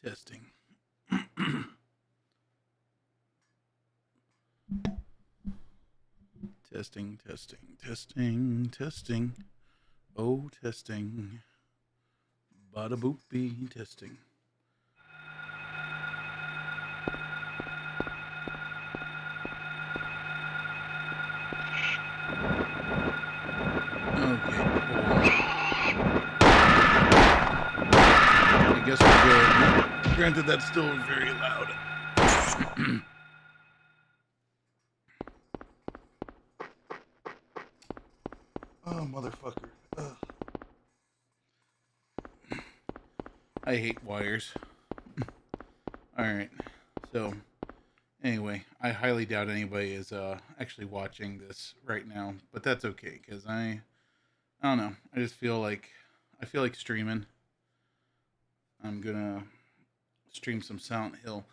Testing. Testing, testing, testing, testing. Oh, testing. Bada boopy testing. Okay, cool. I guess we're good. Granted, that's still very loud. Oh, motherfucker. Ugh. I hate wires. Alright, so anyway, I highly doubt anybody is actually watching this right now, but that's okay because I don't know. I feel like streaming. I'm gonna stream some Silent Hill.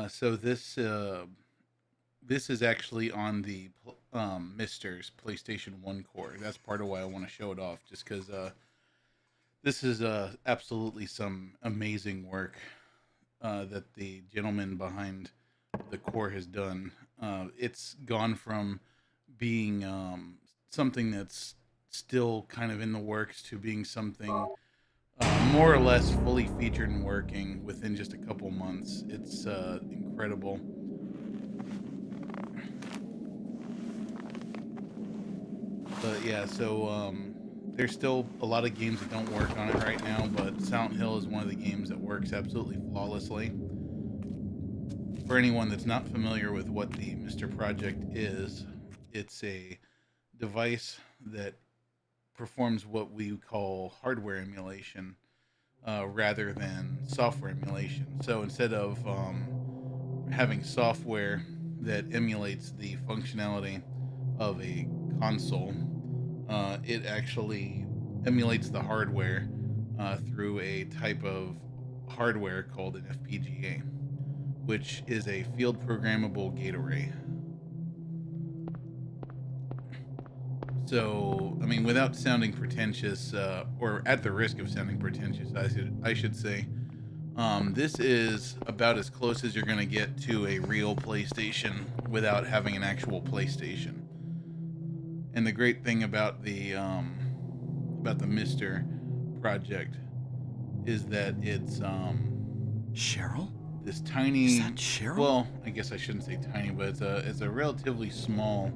So this is actually on the Mister's PlayStation One core. That's part of why I want to show it off, just because this is absolutely some amazing work that the gentleman behind the core has done. It's gone from being something that's still kind of in the works to being something more or less fully featured and working within just a couple months. It's incredible. But yeah, so there's still a lot of games that don't work on it right now, but Silent Hill is one of the games that works absolutely flawlessly. For anyone that's not familiar with what the Mister Project is, it's a device that performs what we call hardware emulation rather than software emulation. So instead of having software that emulates the functionality of a console, it actually emulates the hardware through a type of hardware called an FPGA, which is a field programmable gate array. So, I mean, without sounding pretentious, or at the risk of sounding pretentious, I should say, this is about as close as you're going to get to a real PlayStation without having an actual PlayStation. And the great thing about the Mister project is that it's Cheryl? this tiny. Is that Cheryl? Well, I guess I shouldn't say tiny, but it's a relatively small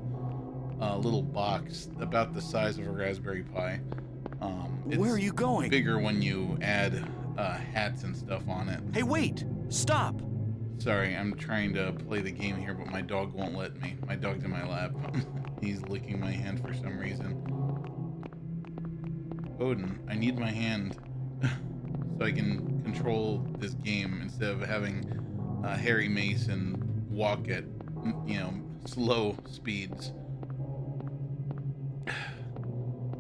little box about the size of a Raspberry Pi. Where are you going? Bigger when you add hats and stuff on it. Hey, wait! Stop! Sorry, I'm trying to play the game here, but my dog won't let me. My dog's in my lap. He's licking my hand for some reason. Odin, I need my hand so I can control this game instead of having Harry Mason walk at, slow speeds.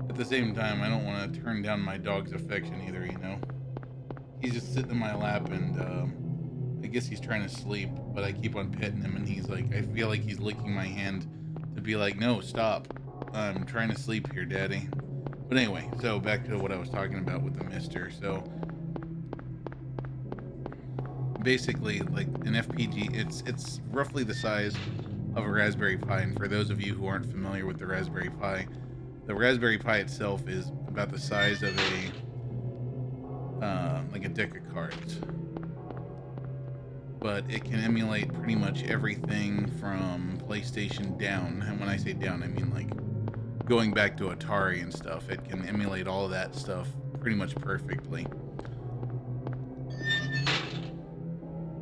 At the same time, I don't want to turn down my dog's affection either, He's just sitting in my lap and I guess he's trying to sleep, but I keep on petting him and he's like, I feel like he's licking my hand to be like, no, stop. I'm trying to sleep here, Daddy. But anyway, so back to what I was talking about with the Mister. So basically, like an FPG, it's roughly the size of a Raspberry Pi. And for those of you who aren't familiar with the Raspberry Pi itself is about the size of a deck of cards. But it can emulate pretty much everything from PlayStation down. And when I say down, I mean like going back to Atari and stuff. It can emulate all of that stuff pretty much perfectly.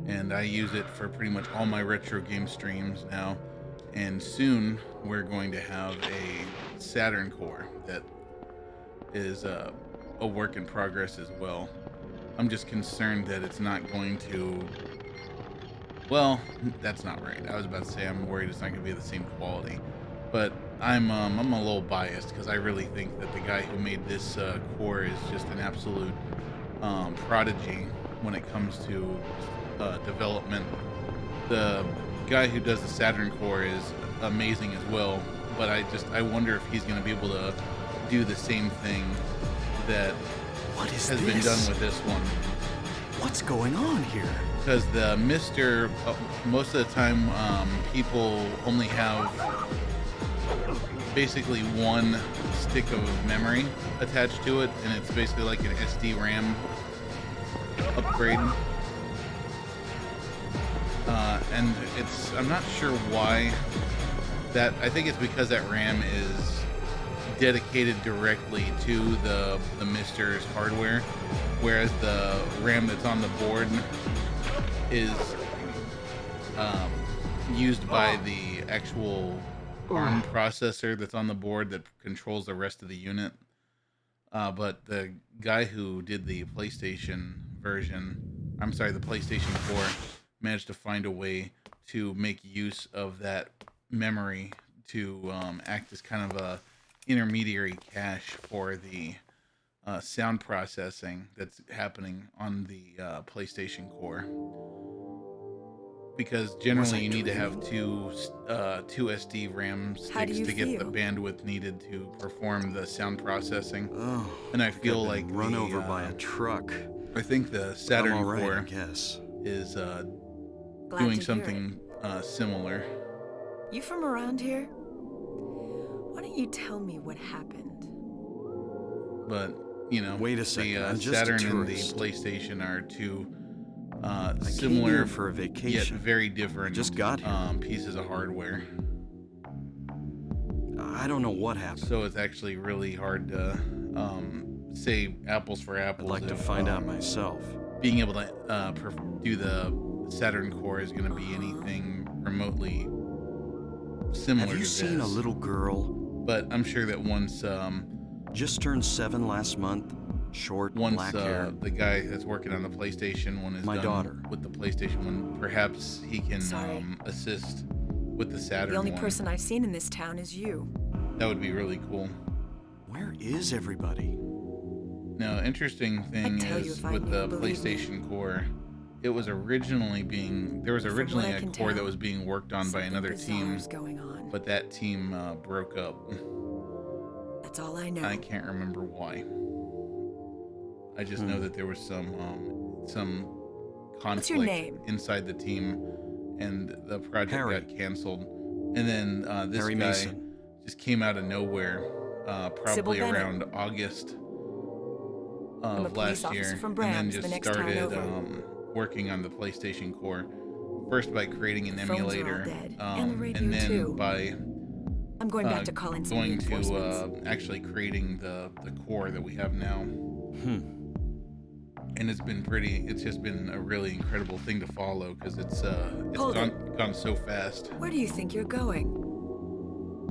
And I use it for pretty much all my retro game streams now. And soon we're going to have a Saturn core that is a work in progress as well. I'm just concerned that it's not going to. Well, that's not right. I was about to say I'm worried it's not going to be the same quality, but I'm a little biased because I really think that the guy who made this core is just an absolute prodigy when it comes to development. The guy who does the Saturn core is amazing as well, but I wonder if he's going to be able to do the same thing that What is has this? been done with this one. What's going on here? because the Mister most of the time people only have basically one stick of memory attached to it, and it's basically like an SD RAM upgrade. And I'm not sure why that. I think it's because that RAM is dedicated directly to the Mister's hardware, whereas the RAM that's on the board is used by the actual ARM processor that's on the board that controls the rest of the unit. But the guy who did the PlayStation version, I'm sorry, the PlayStation 4, managed to find a way to make use of that memory to act as kind of a intermediary cache for the sound processing that's happening on the PlayStation Core. Because generally you need to have two SD RAM sticks to get the bandwidth needed to perform the sound processing. Oh, And I feel like run over by a truck. I think the Saturn I'm all right, Core I guess. is Glad doing to hear something similar. You from around here? Why don't you tell me what happened? But you know, Wait a second, I'm just a Saturn and the tourist. PlayStation are two I came similar here for a yet vacation. very different Just got here. pieces of hardware. I don't know what happened. So it's actually really hard to say apples for I'd apples. like to if, find out myself. being able to do the Saturn Core is going to be anything remotely similar Have you to seen a this. little girl? But I'm sure that once Just turned 7 last month. Short, black hair. the guy that's working on the PlayStation one is My done daughter. with the PlayStation one, perhaps he can Sorry. assist with the Saturn The only one. person I've seen in this town is you. That would be really cool. Where is everybody? Now, interesting thing tell you is if I with knew, the believe me. PlayStation Core, it was originally there was From originally what I a can core that tell, was being worked on by Something another bizarre team, is going on. but that team broke up. That's all I know. I can't remember why. I just know that there was some What's conflict your name? inside the team, and the project Harry. got canceled. And then this Harry guy Mason. just came out of nowhere, probably Bennett. around August I'm a of police last year, officer from and then Brams, the just next town started over. working on the PlayStation Core. First by creating an The phones are all emulator, dead, and the radio and then too. by I'm going back to call in some going to reinforcements. actually creating the core that we have now. And it's just been a really incredible thing to follow because it's Hold gone so fast. Where do you think you're going?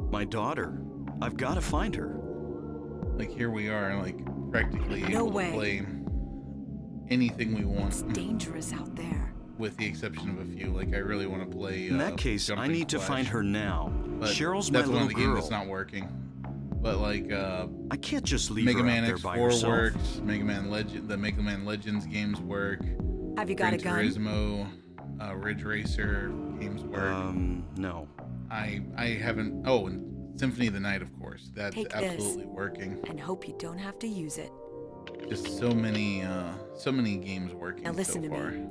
My daughter. I've got to find her. Like here we are, like practically No able way. to play anything we want, It's dangerous out there. with the exception of a few. Like I really want to play. In that case, I Jumping need to Flash, find her now. but Cheryl's my that's one little of the games girl. that's not working. But like I can't just leave Mega her Man out there by X4 herself. works. the Mega Man Legends games work. Have you got Gran a gun? Turismo, Ridge Racer games work. No. I haven't. Oh, and Symphony of the Night, of course. That's Take this. absolutely working. And hope you don't have to use it. Just so many games working Now listen so to far. me.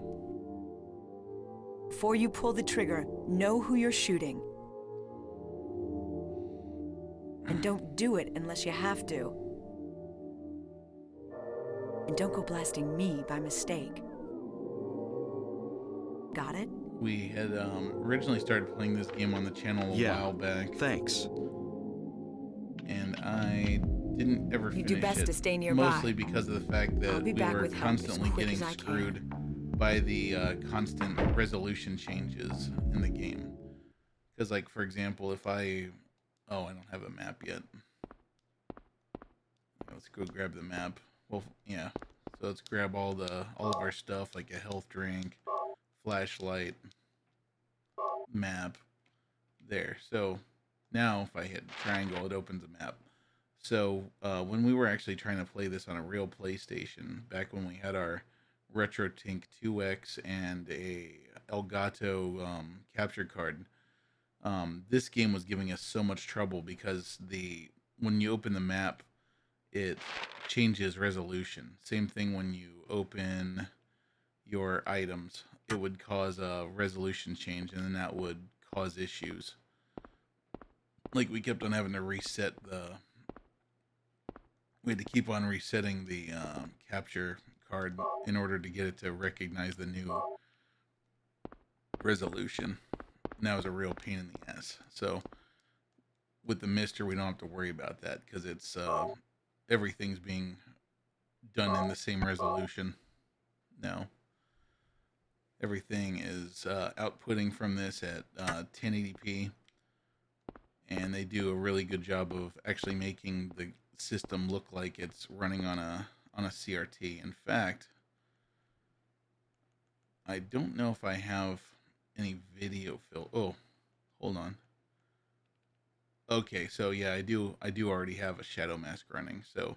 Before you pull the trigger, know who you're shooting. And don't do it unless you have to. And don't go blasting me by mistake. Got it? We had originally started playing this game on the channel a Yeah. while back, Thanks. and I didn't ever You finish do best it. to stay nearby. Mostly because of the fact I'll that be we back were with help as constantly quick getting as I can. screwed by the constant resolution changes in the game. Because, like, for example, if I don't have a map yet. Let's go grab the map. Well, yeah. So let's grab all of our stuff, like a health drink, flashlight, map. There. So now if I hit triangle, it opens a map. So when we were actually trying to play this on a real PlayStation, back when we had our RetroTink 2X and a Elgato capture card, this game was giving us so much trouble because when you open the map, it changes resolution. Same thing when you open your items, it would cause a resolution change, and then that would cause issues. Like, we kept on having to reset we had to keep on resetting the capture card in order to get it to recognize the new resolution. And that was a real pain in the ass. So with the Mister, we don't have to worry about that because it's everything's being done in the same resolution now. Everything is outputting from this at 1080p, and they do a really good job of actually making the system look like it's running on a CRT. In fact, I don't know if I have any video film. Oh, hold on. Okay, so yeah, I do already have a shadow mask running. So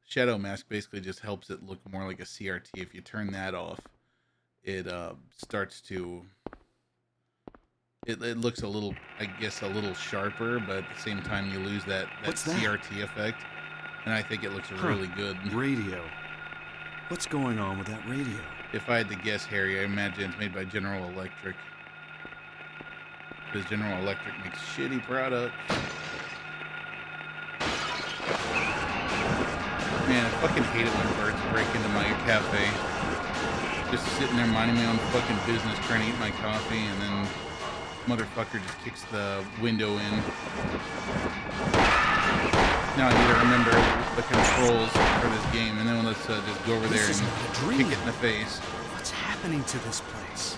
shadow mask basically just helps it look more like a CRT. If you turn that off, it starts to it looks a little, I guess, a little sharper, but at the same time you lose that CRT effect, and I think it looks really good. Radio. What's going on with that radio? If I had to guess, Harry, I imagine it's made by General Electric, because General Electric makes shitty products. Man, I fucking hate it when birds break into my cafe. Just sitting there minding my own fucking business, trying to eat my coffee, and then motherfucker just kicks the window in. Now I need to remember the controls for this game, and then let's just go over there and kick it in the face. What's happening to this place?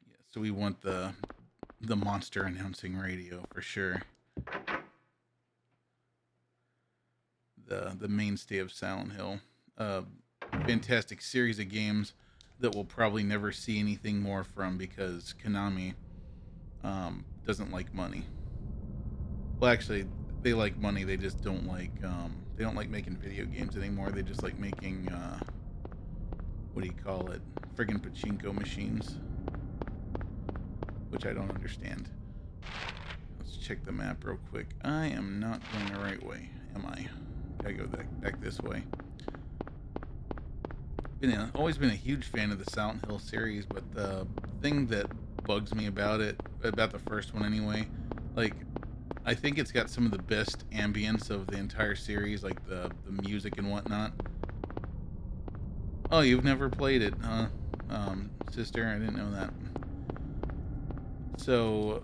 Yeah, so we want the monster announcing radio for sure. The mainstay of Silent Hill. Fantastic series of games that we'll probably never see anything more from because Konami doesn't like money. Well, actually, they like money. They just don't like making video games anymore. They just like making what do you call it? Friggin' pachinko machines, which I don't understand. Let's check the map real quick. I am not going the right way, am I? Gotta go back this way. Always been a huge fan of the Silent Hill series, but the thing that bugs me about it, about the first one anyway, like, I think it's got some of the best ambience of the entire series, like the music and whatnot. Oh, you've never played it, huh? Sister, I didn't know that. So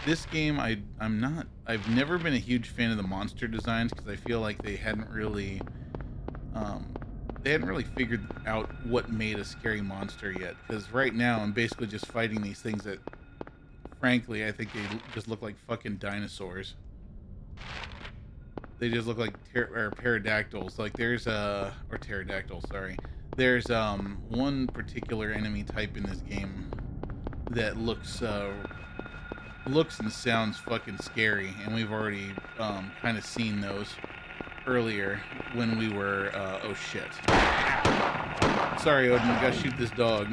this game, I've never been a huge fan of the monster designs because I feel like they hadn't really figured out what made a scary monster yet. Because right now I'm basically just fighting these things that, frankly, I think they just look like fucking dinosaurs. They just look like pterodactyls. Like there's or pterodactyls, sorry. There's one particular enemy type in this game that looks and sounds fucking scary, and we've already kind of seen those earlier when we were oh shit, sorry Odin, we gotta shoot this dog.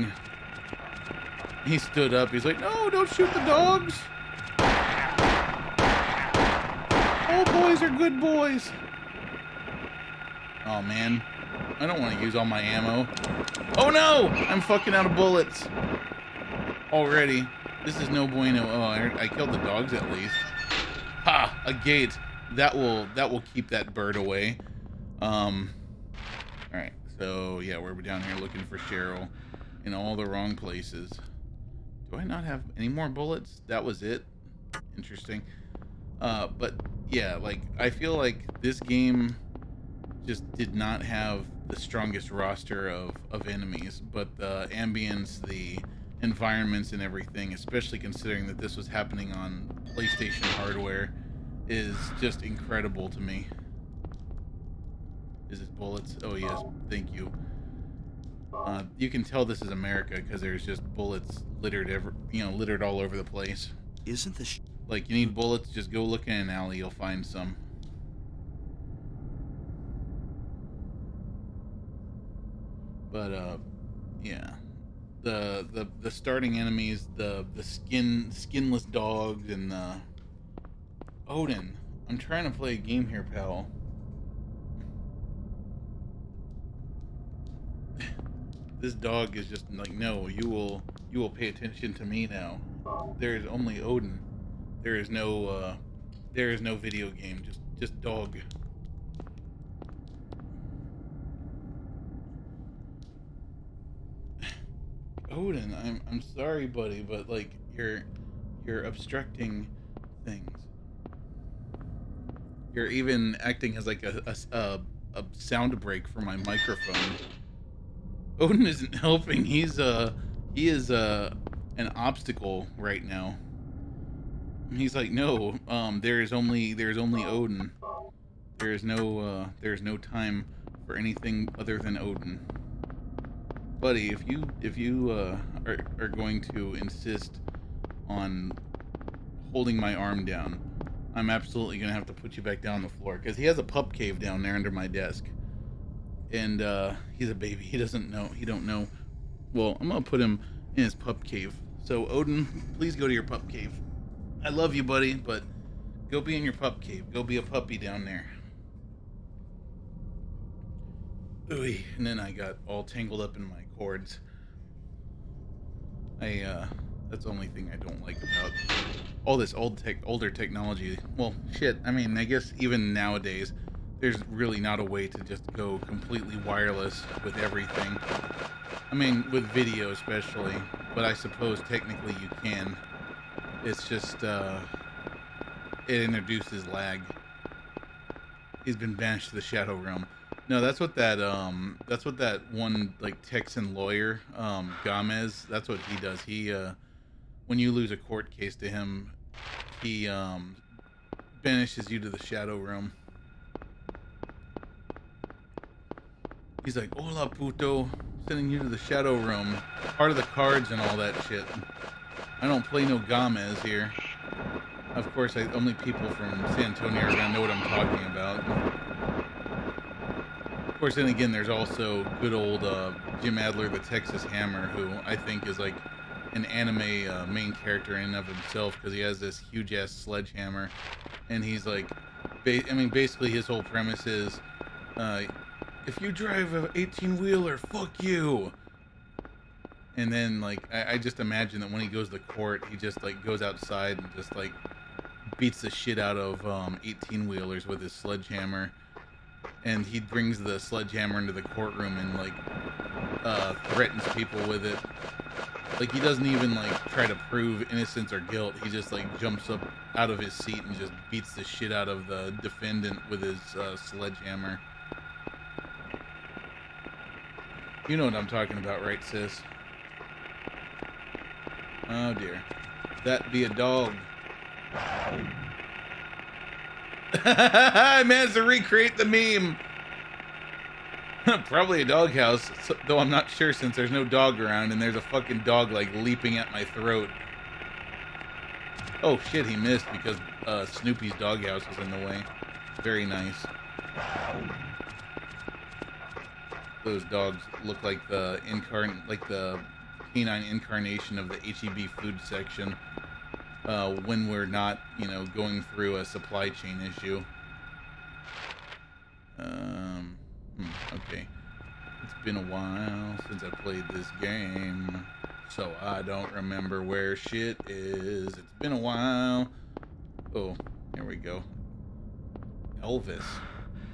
He stood up, he's like, no, don't shoot the dogs, all boys are good boys. Oh man, I don't want to use all my ammo. Oh no, I'm fucking out of bullets already. This is no bueno. Oh, I killed the dogs at least. Ha! A gate. That will keep that bird away. Alright, so yeah, we're down here looking for Cheryl in all the wrong places. Do I not have any more bullets? That was it. Interesting. But yeah, like, I feel like this game just did not have the strongest roster of enemies, but the ambience, the environments and everything, especially considering that this was happening on PlayStation hardware, is just incredible to me. Is it bullets? Oh yes, thank you. You can tell this is America because there's just bullets littered littered all over the place. Isn't this like, you need bullets? Just go look in an alley, you'll find some. But yeah. The starting enemies, the skinless dogs, and the Odin. I'm trying to play a game here, pal. This dog is just like, no, you will pay attention to me now. There is only Odin. There is no video game, just dog. Odin, I'm sorry, buddy, but like you're obstructing things. You're even acting as like a sound break for my microphone. Odin isn't helping. He is an obstacle right now. He's like, no, there is only Odin. There is no time for anything other than Odin. Buddy, if you are going to insist on holding my arm down, I'm absolutely gonna have to put you back down on the floor, because he has a pup cave down there under my desk. And he's a baby. He don't know. Well, I'm gonna put him in his pup cave. So Odin, please go to your pup cave. I love you, buddy, but go be in your pup cave. Go be a puppy down there. Ooh, and then I got all tangled up in my cords. That's the only thing I don't like about all this older technology. Well, shit, I mean, I guess even nowadays, there's really not a way to just go completely wireless with everything. I mean, with video especially, but I suppose technically you can. It's just, it introduces lag. He's been banished to the Shadow Realm. No, that's what that one, like, Texan lawyer, Gomez, that's what he does. He, when you lose a court case to him, he, banishes you to the Shadow Realm. He's like, hola puto, sending you to the Shadow Realm. Part of the cards and all that shit. I don't play no Gomez here. Of course, only people from San Antonio are gonna know what I'm talking about. Of course, then again, there's also good old Jim Adler, the Texas Hammer, who I think is like an anime main character in and of himself, because he has this huge ass sledgehammer, and he's like, I mean, basically his whole premise is, if you drive a 18-wheeler, fuck you. And then, like, I just imagine that when he goes to court, he just, like, goes outside and just, like, beats the shit out of 18-wheelers with his sledgehammer. And he brings the sledgehammer into the courtroom and, like, threatens people with it. Like, he doesn't even, like, try to prove innocence or guilt. He just, like, jumps up out of his seat and just beats the shit out of the defendant with his sledgehammer. You know what I'm talking about, right, sis? Oh, dear. That be a dog. I managed to recreate the meme. Probably a doghouse, though I'm not sure since there's no dog around and there's a fucking dog, like, leaping at my throat. Oh, shit, he missed because Snoopy's doghouse was in the way. Very nice. Those dogs look like the canine incarnation of the HEB food section when we're not, you know, going through a supply chain issue. Okay. It's been a while since I played this game, so I don't remember where shit is. It's been a while. Oh, here we go. Elvis.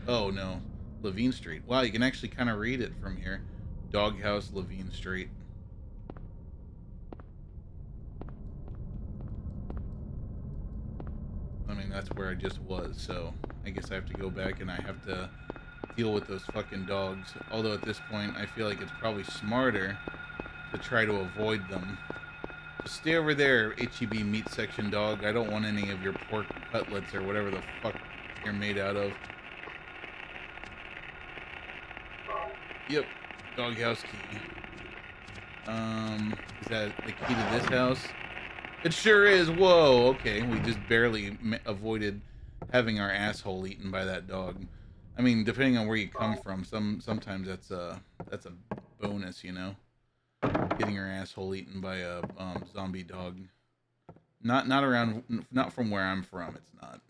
Oh, no. Levine Street. Wow, you can actually kind of read it from here. Doghouse, Levine Street. I mean, that's where I just was, so I guess I have to go back and I have to deal with those fucking dogs. Although at this point, I feel like it's probably smarter to try to avoid them. Just stay over there, HEB meat section dog. I don't want any of your pork cutlets or whatever the fuck you're made out of. Yep, doghouse key. Is that the key to this house? It sure is. Whoa, okay. We just barely avoided having our asshole eaten by that dog. I mean, depending on where you come from, sometimes that's a bonus, you know. Getting your asshole eaten by a zombie dog. Not from where I'm from. It's not.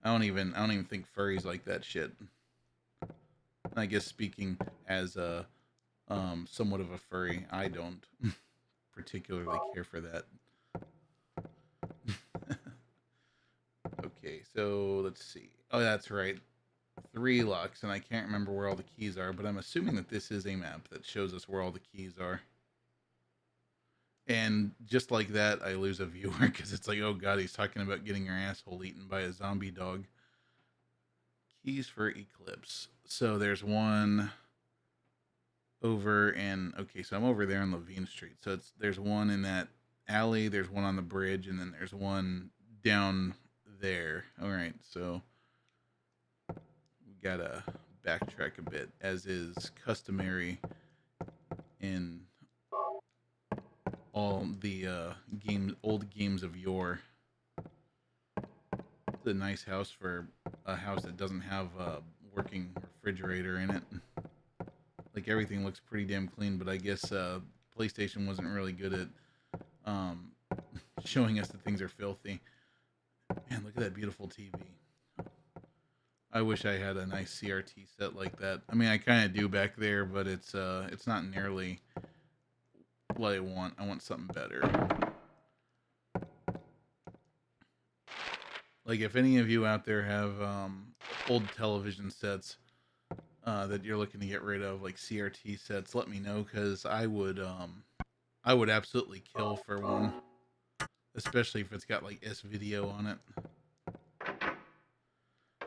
I don't even think furries like that shit. I guess speaking as a somewhat of a furry, I don't particularly care for that. Okay, so let's see. Oh, that's right. 3 locks, and I can't remember where all the keys are, but I'm assuming that this is a map that shows us where all the keys are. And just like that, I lose a viewer because it's like, oh god, he's talking about getting your asshole eaten by a zombie dog. Keys for Eclipse. So there's one over in, okay, so I'm over there on Levine Street. So there's one in that alley, there's one on the bridge, and then there's one down there. All right, so we gotta backtrack a bit, as is customary in all the old games of yore. It's a nice house for a house that doesn't have a working refrigerator in it. Like, everything looks pretty damn clean, but I guess PlayStation wasn't really good at showing us that things are filthy. Man, look at that beautiful TV. I wish I had a nice CRT set like that. I mean, I kind of do back there, but it's not nearly what I want. I want something better. Like, if any of you out there have old television sets that you're looking to get rid of, like CRT sets, let me know, because I would absolutely kill for one, especially if it's got like S-Video on it.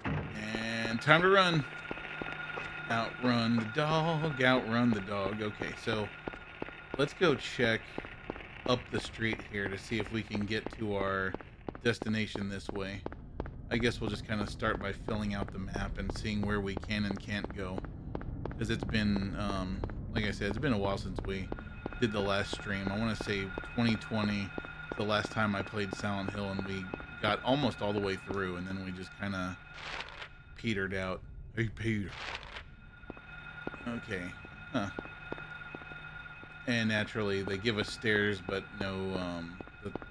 And time to run. Outrun the dog, outrun the dog. Okay, so let's go check up the street here to see if we can get to our destination this way. I guess we'll just kind of start by filling out the map and seeing where we can and can't go. Because it's been, like I said, it's been a while since we did the last stream. I want to say 2020, the last time I played Silent Hill, and we got almost all the way through, and then we just kind of petered out. Hey, Peter. Okay. Huh. And naturally, they give us stairs, but no,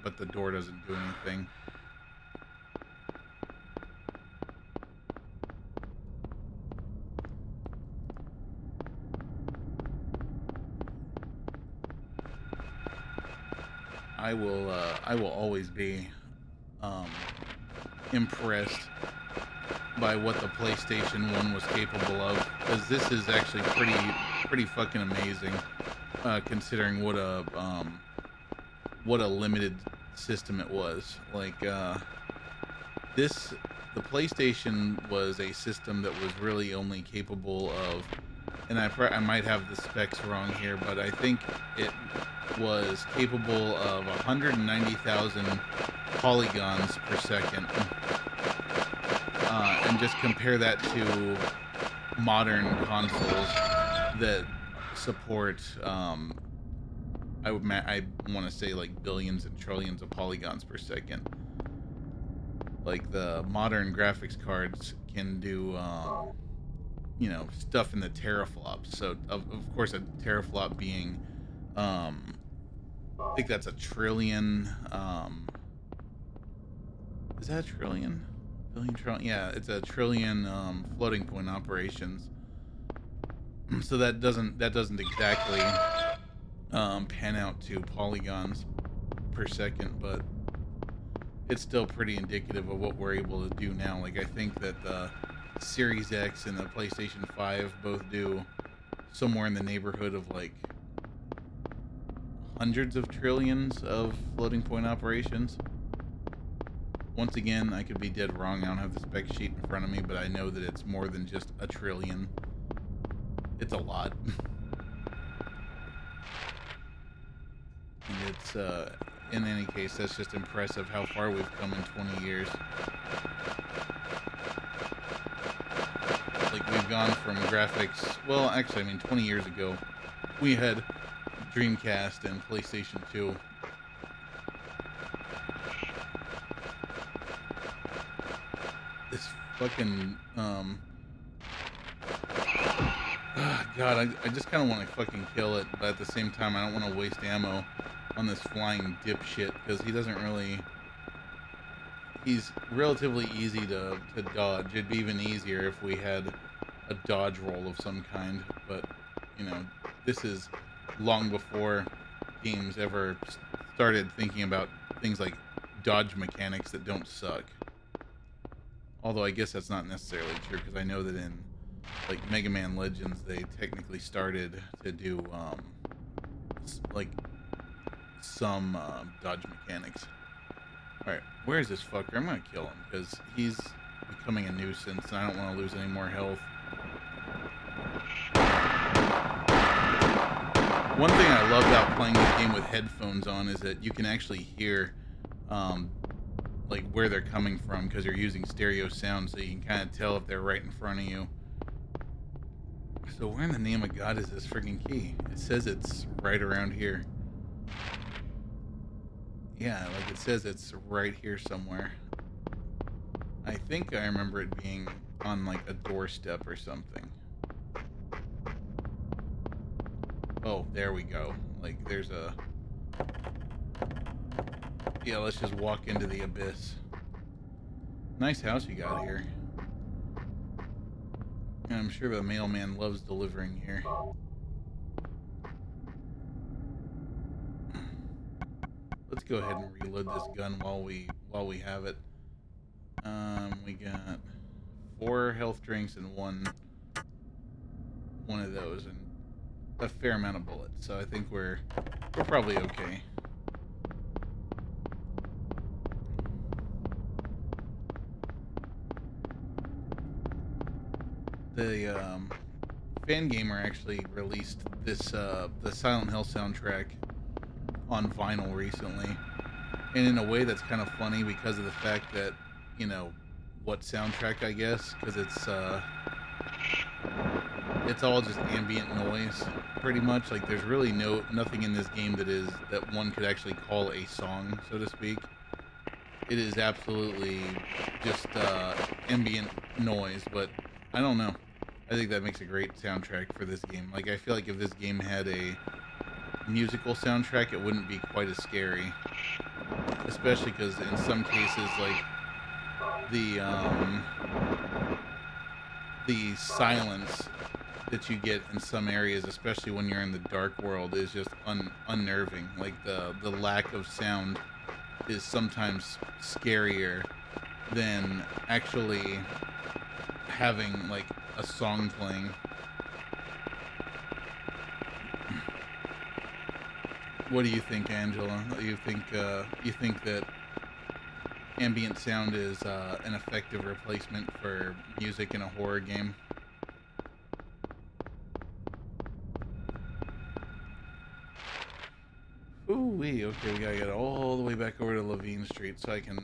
but the door doesn't do anything. I will always be impressed by what the PlayStation 1 was capable of, because this is actually pretty fucking amazing, considering what a limited system it was. Like, the PlayStation was a system that was really only capable of, and I might have the specs wrong here, but I think it was capable of 190,000 polygons per second. And just compare that to modern consoles that support, I want to say like billions and trillions of polygons per second. Like, the modern graphics cards can do, you know, stuff in the teraflops. So of course, a teraflop being, I think that's a trillion. Is that a trillion? Billion trillion? Yeah, it's a trillion floating point operations. So that doesn't exactly pan out to polygons per second, but it's still pretty indicative of what we're able to do now. Like, I think that the Series X and the PlayStation 5 both do somewhere in the neighborhood of like hundreds of trillions of floating point operations. Once again, I could be dead wrong. I don't have the spec sheet in front of me, but I know that it's more than just a trillion. It's a lot. And it's, in any case, that's just impressive how far we've come in 20 years. Like, we've gone from graphics, well, actually, I mean, 20 years ago, we had Dreamcast and PlayStation 2. This fucking, God, I just kind of want to fucking kill it, but at the same time, I don't want to waste ammo on this flying dipshit, because he he's relatively easy to dodge. It'd be even easier if we had a dodge roll of some kind, but you know, this is long before games ever started thinking about things like dodge mechanics that don't suck. Although I guess that's not necessarily true, because I know that in like Mega Man Legends they technically started to do like some dodge mechanics. Alright, where's this fucker? I'm gonna kill him because he's becoming a nuisance and I don't want to lose any more health. One thing I love about playing this game with headphones on is that you can actually hear like where they're coming from because you're using stereo sound, so you can kind of tell if they're right in front of you. So where in the name of God is this friggin' key? It says it's right around here. Yeah, like it says it's right here somewhere. I think I remember it being on like a doorstep or something. Oh, there we go. Like there's a... Yeah, let's just walk into the abyss. Nice house you got here. And I'm sure the mailman loves delivering here. Let's go ahead and reload this gun while we have it. We got 4 health drinks and one of those, and a fair amount of bullets. So I think we're probably okay. The Fangamer actually released this the Silent Hill soundtrack on vinyl recently, and in a way that's kind of funny because of the fact that, you know, what soundtrack, I guess, because it's all just ambient noise pretty much. Like there's really nothing in this game that one could actually call a song, so to speak. It is absolutely just ambient noise, but I don't know. I think that makes a great soundtrack for this game. Like I feel like if this game had a musical soundtrack, it wouldn't be quite as scary, especially because in some cases, like the silence that you get in some areas, especially when you're in the dark world, is just unnerving. Like the lack of sound is sometimes scarier than actually having like a song playing. What do you think, Angela? You think that ambient sound is an effective replacement for music in a horror game? Ooh-wee, okay, we gotta get all the way back over to Levine Street so I can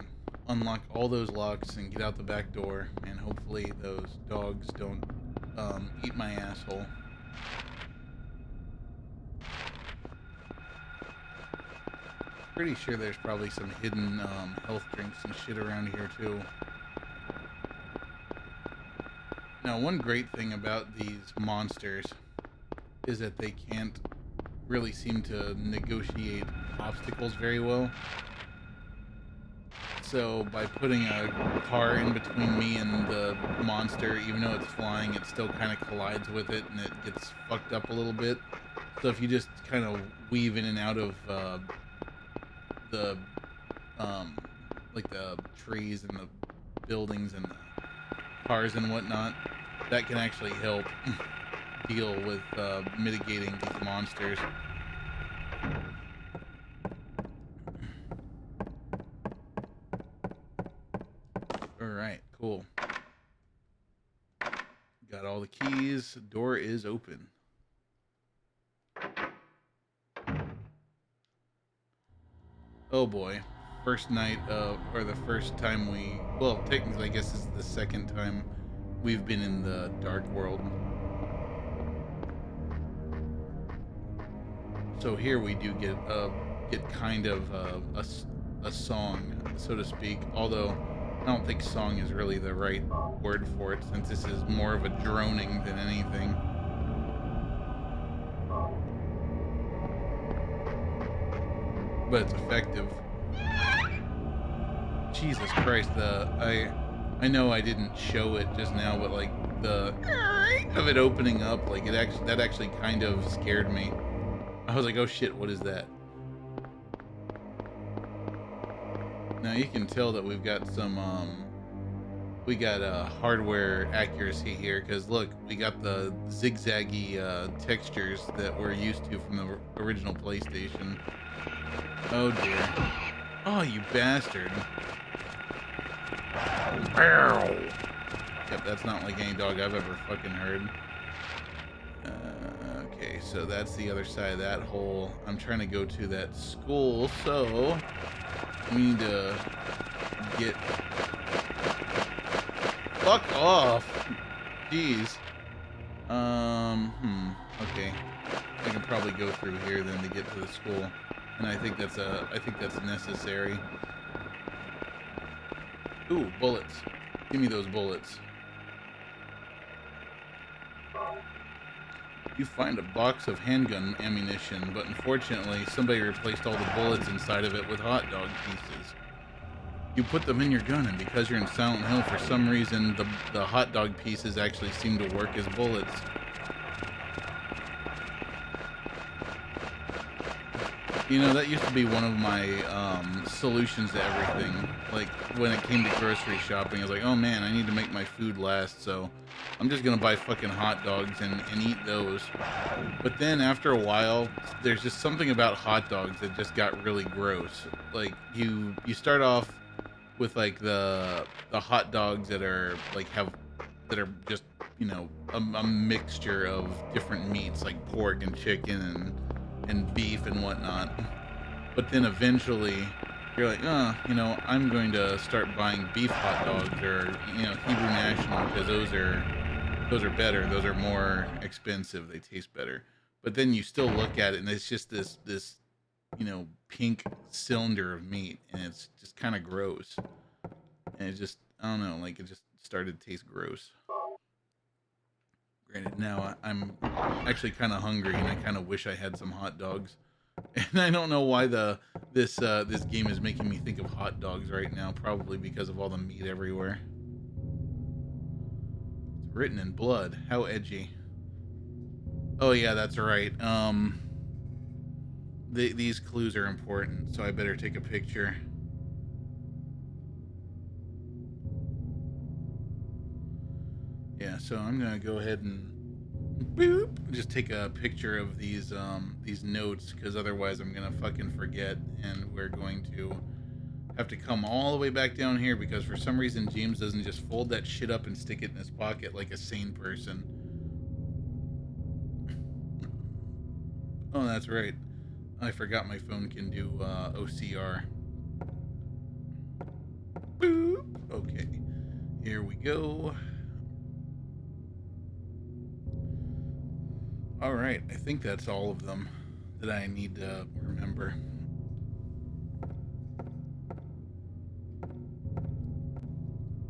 unlock all those locks and get out the back door, and hopefully those dogs don't eat my asshole. Pretty sure there's probably some hidden health drinks and shit around here too. Now, one great thing about these monsters is that they can't really seem to negotiate obstacles very well. So by putting a car in between me and the monster, even though it's flying, it still kind of collides with it and it gets fucked up a little bit. So if you just kind of weave in and out of the like the trees and the buildings and the cars and whatnot, that can actually help deal with mitigating these monsters. Alright, cool. Got all the keys. Door is open. Oh boy. First night or the first time well, technically I guess this is the second time we've been in the dark world. So here we do get kind of a song, so to speak, although I don't think song is really the right word for it, since this is more of a droning than anything. But it's effective. Jesus Christ, I know I didn't show it just now, but like the of it opening up, like that actually kind of scared me. I was like, oh shit, what is that? Now you can tell that we've got some hardware accuracy here, because look, we got the zigzaggy textures that we're used to from the original PlayStation. Oh dear. Oh, you bastard. Yep, that's not like any dog I've ever fucking heard. Okay, so that's the other side of that hole. I'm trying to go to that school, so we need to get... Fuck off! Jeez. Okay. I can probably go through here then to get to the school. And I think that's necessary. Ooh, bullets. Give me those bullets. You find a box of handgun ammunition, but unfortunately somebody replaced all the bullets inside of it with hot dog pieces. You put them in your gun, and because you're in Silent Hill, for some reason the hot dog pieces actually seem to work as bullets. You know, that used to be one of my solutions to everything. Like, when it came to grocery shopping, I was like, oh man, I need to make my food last, so I'm just gonna buy fucking hot dogs and eat those. But then after a while, there's just something about hot dogs that just got really gross. Like, you start off with like the hot dogs that are like that are just, you know, a mixture of different meats like pork and chicken and beef and whatnot. But then eventually you're like, you know, I'm going to start buying beef hot dogs, or, you know, Hebrew National, because those are better. Those are more expensive. They taste better. But then you still look at it and it's just this you know, pink cylinder of meat, and it's just kind of gross. And it just, I don't know, like, it just started to taste gross. Granted, now I'm actually kind of hungry, and I kind of wish I had some hot dogs. And I don't know why this game is making me think of hot dogs right now. Probably because of all the meat everywhere. It's written in blood. How edgy. Oh yeah, that's right. These clues are important, so I better take a picture. Yeah, so I'm gonna go ahead and boop, just take a picture of these notes, because otherwise I'm gonna fucking forget, and we're going to have to come all the way back down here, because for some reason James doesn't just fold that shit up and stick it in his pocket like a sane person. Oh, that's right. I forgot my phone can do OCR. Boop. Okay, here we go. All right, I think that's all of them that I need to remember.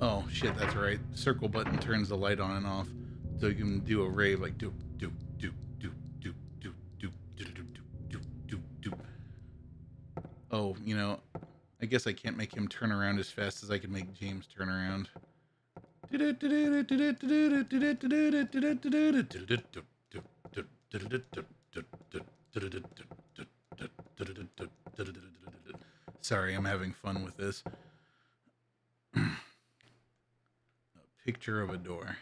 Oh shit, that's right. Circle button turns the light on and off, so you can do a rave like doop doop doop doop doop doop doop doop doop doop doop. Oh, you know, I guess I can't make him turn around as fast as I can make James turn around. Sorry, I'm having fun with this. A picture of a door.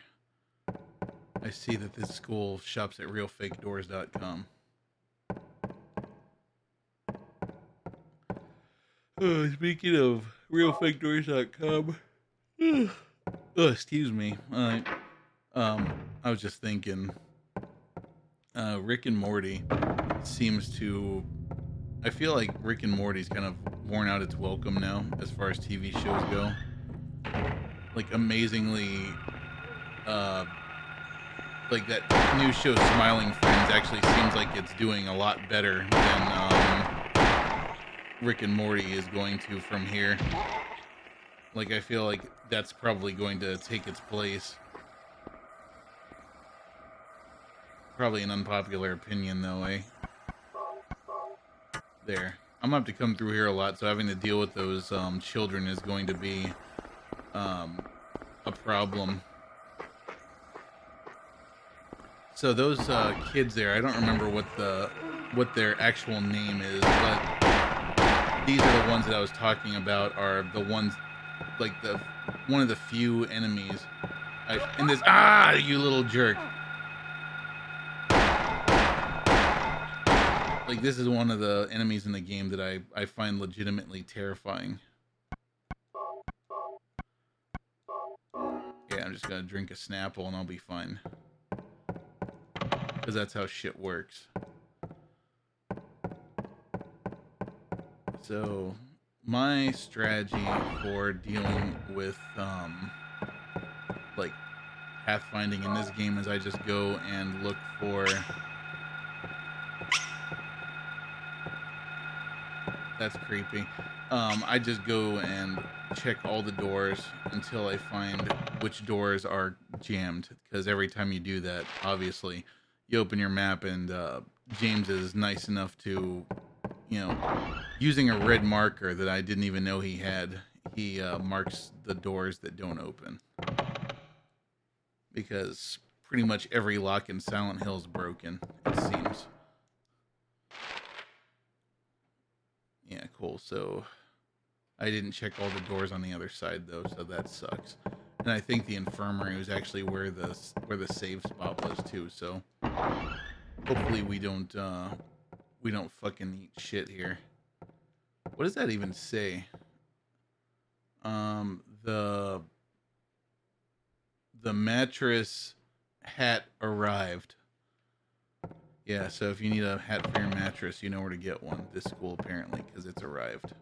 I see that this school shops at realfakedoors.com. Speaking of realfakedoors.com, excuse me. I was just thinking, Rick and Morty seems to... I feel like Rick and Morty's kind of worn out its welcome now as far as TV shows go. Like, amazingly, like that new show Smiling Friends actually seems like it's doing a lot better than Rick and Morty is going to from here. Like, I feel like that's probably going to take its place. Probably an unpopular opinion, though, eh? There. I'm gonna have to come through here a lot, so having to deal with those children is going to be a problem. So those kids there, I don't remember what their actual name is, but these are the ones that I was talking about. Are the ones like one of the few enemies in this. Ah, you little jerk! Like, this is one of the enemies in the game that I find legitimately terrifying. Yeah, I'm just gonna drink a Snapple and I'll be fine. Because that's how shit works. So, my strategy for dealing with, like, pathfinding in this game is I just go and look for... That's creepy. I just go and check all the doors until I find which doors are jammed. Because every time you do that, obviously, you open your map and James is nice enough to, you know, using a red marker that I didn't even know he had, he marks the doors that don't open. Because pretty much every lock in Silent Hill is broken, it seems. Yeah, cool. So I didn't check all the doors on the other side though, so that sucks. And I think the infirmary was actually where the save spot was too. So hopefully we don't fucking eat shit here. What does that even say? The mattress hat arrived. Yeah, so if you need a hat for your mattress, you know where to get one. This school, apparently, because it's arrived.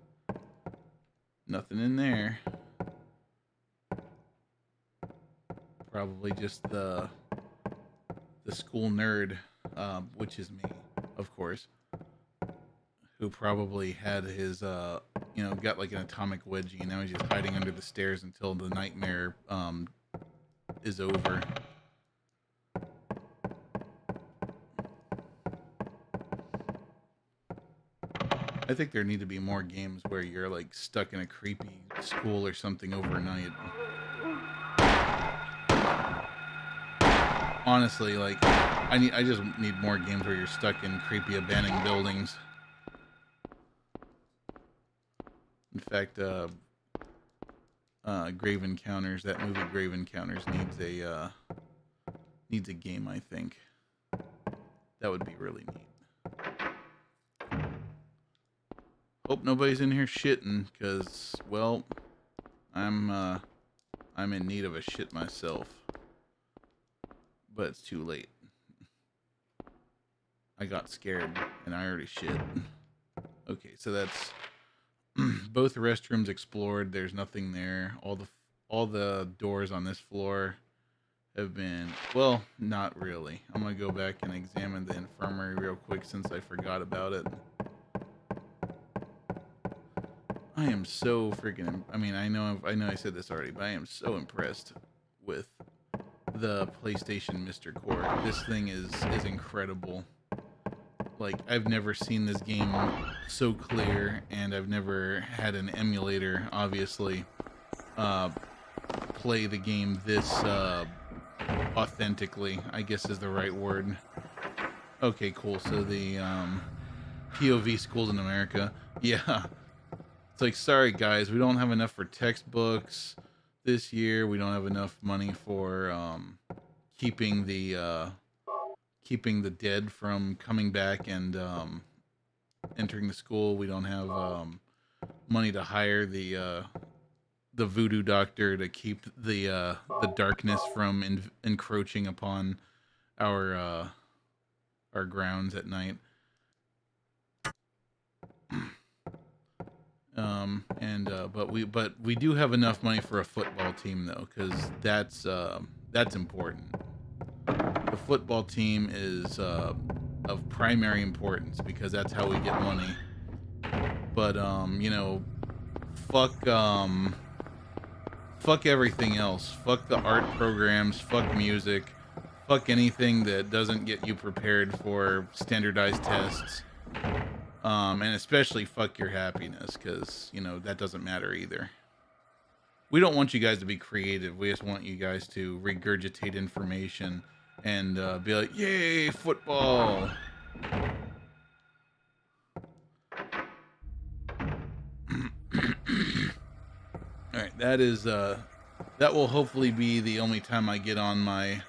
Nothing in there. Probably just the school nerd, which is me, of course, who probably had his, you know, got like an atomic wedgie, and now he's just hiding under the stairs until the nightmare is over. I think there need to be more games where you're like stuck in a creepy school or something overnight. Honestly, like I just need more games where you're stuck in creepy abandoned buildings. In fact, Grave Encounters, that movie Grave Encounters needs a game, I think. That would be really neat. Hope nobody's in here shitting, because, well, I'm in need of a shit myself. But it's too late. I got scared, and I already shit. Okay, so that's both restrooms explored. There's nothing there. All the doors on this floor have been, well, not really. I'm gonna go back and examine the infirmary real quick since I forgot about it. I am so freaking, I mean, I know I said this already, but I am so impressed with the PlayStation Mr. Core. This thing is incredible. Like, I've never seen this game so clear, and I've never had an emulator, obviously, play the game this authentically, I guess is the right word. Okay, cool. So the POV schools in America. Yeah. It's like, sorry guys, we don't have enough for textbooks this year. We don't have enough money for keeping the dead from coming back and entering the school. We don't have money to hire the voodoo doctor to keep the darkness from encroaching upon our grounds at night. But we do have enough money for a football team though, because that's important. The football team is of primary importance because that's how we get money. But you know, fuck everything else. Fuck the art programs. Fuck music. Fuck anything that doesn't get you prepared for standardized tests. And especially fuck your happiness, because, you know, that doesn't matter either. We don't want you guys to be creative. We just want you guys to regurgitate information and be like, yay, football. All right, that will hopefully be the only time I get on my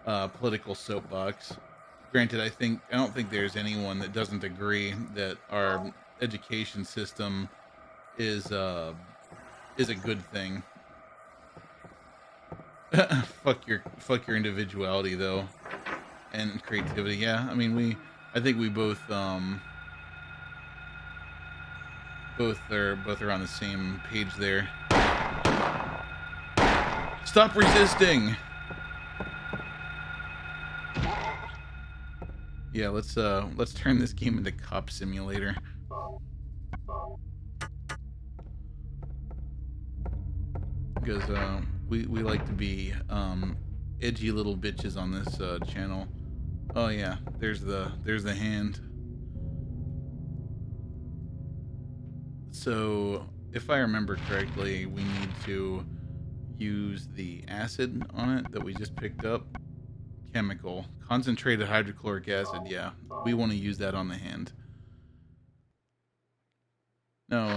political soapbox. Granted, I don't think there's anyone that doesn't agree that our education system is a good thing. fuck your individuality though, and creativity. Yeah, I mean I think we both are on the same page there. Stop resisting. Yeah, let's turn this game into Cop Simulator. Because we like to be edgy little bitches on this channel. Oh yeah, there's the hand. So if I remember correctly, we need to use the acid on it that we just picked up. Chemical, concentrated hydrochloric acid. Yeah, we want to use that on the hand. Now,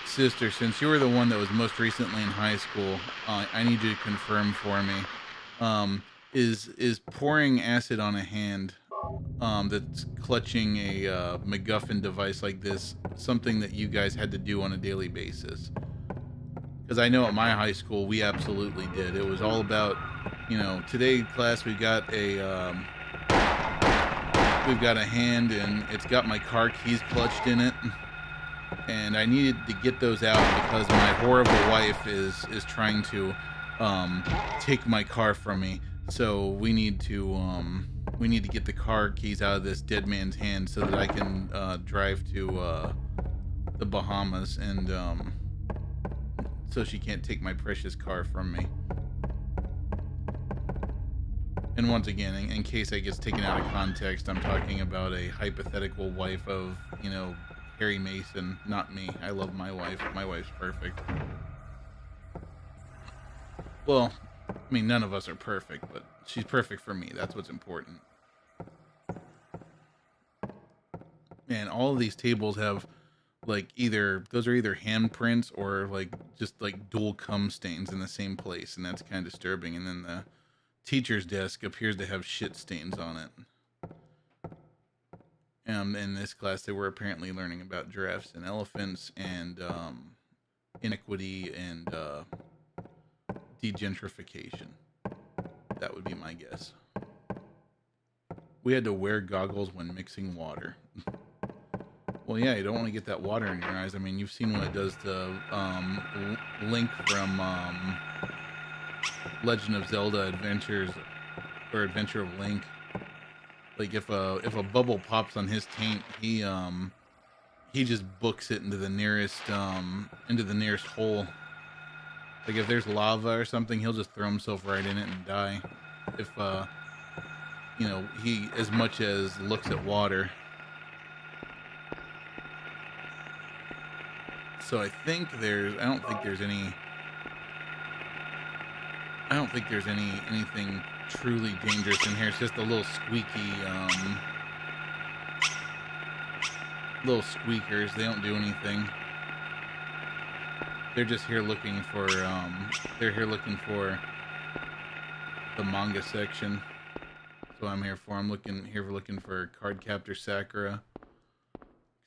sister, since you were the one that was most recently in high school, I need you to confirm for me. Is pouring acid on a hand that's clutching a MacGuffin device like this something that you guys had to do on a daily basis? Because I know at my high school we absolutely did. It was all about, you know, today class we've got a hand and it's got my car keys clutched in it, and I needed to get those out because my horrible wife is trying to take my car from me. So we need to get the car keys out of this dead man's hand so that I can drive to the Bahamas, and so she can't take my precious car from me. And once again, in case I gets taken out of context, I'm talking about a hypothetical wife of, you know, Harry Mason, not me. I love my wife. My wife's perfect. Well, I mean, none of us are perfect, but she's perfect for me. That's what's important. Man, all of these tables have, like, those are either handprints or, like, just, like, dual cum stains in the same place, and that's kind of disturbing. And then the teacher's desk appears to have shit stains on it. In this class, they were apparently learning about giraffes and elephants and inequity and degentrification. That would be my guess. We had to wear goggles when mixing water. Well, yeah, you don't want to get that water in your eyes. I mean, you've seen what it does to Link from Legend of Zelda Adventures, or Adventure of Link. Like, if a bubble pops on his taint, he just books it into the nearest hole. Like, if there's lava or something, he'll just throw himself right in it and die. If you know, he as much as looks at water. So I don't think there's anything truly dangerous in here. It's just a little squeaky, little squeakers. They don't do anything. They're just here looking for, the manga section. That's what I'm here for. I'm looking for Cardcaptor Sakura.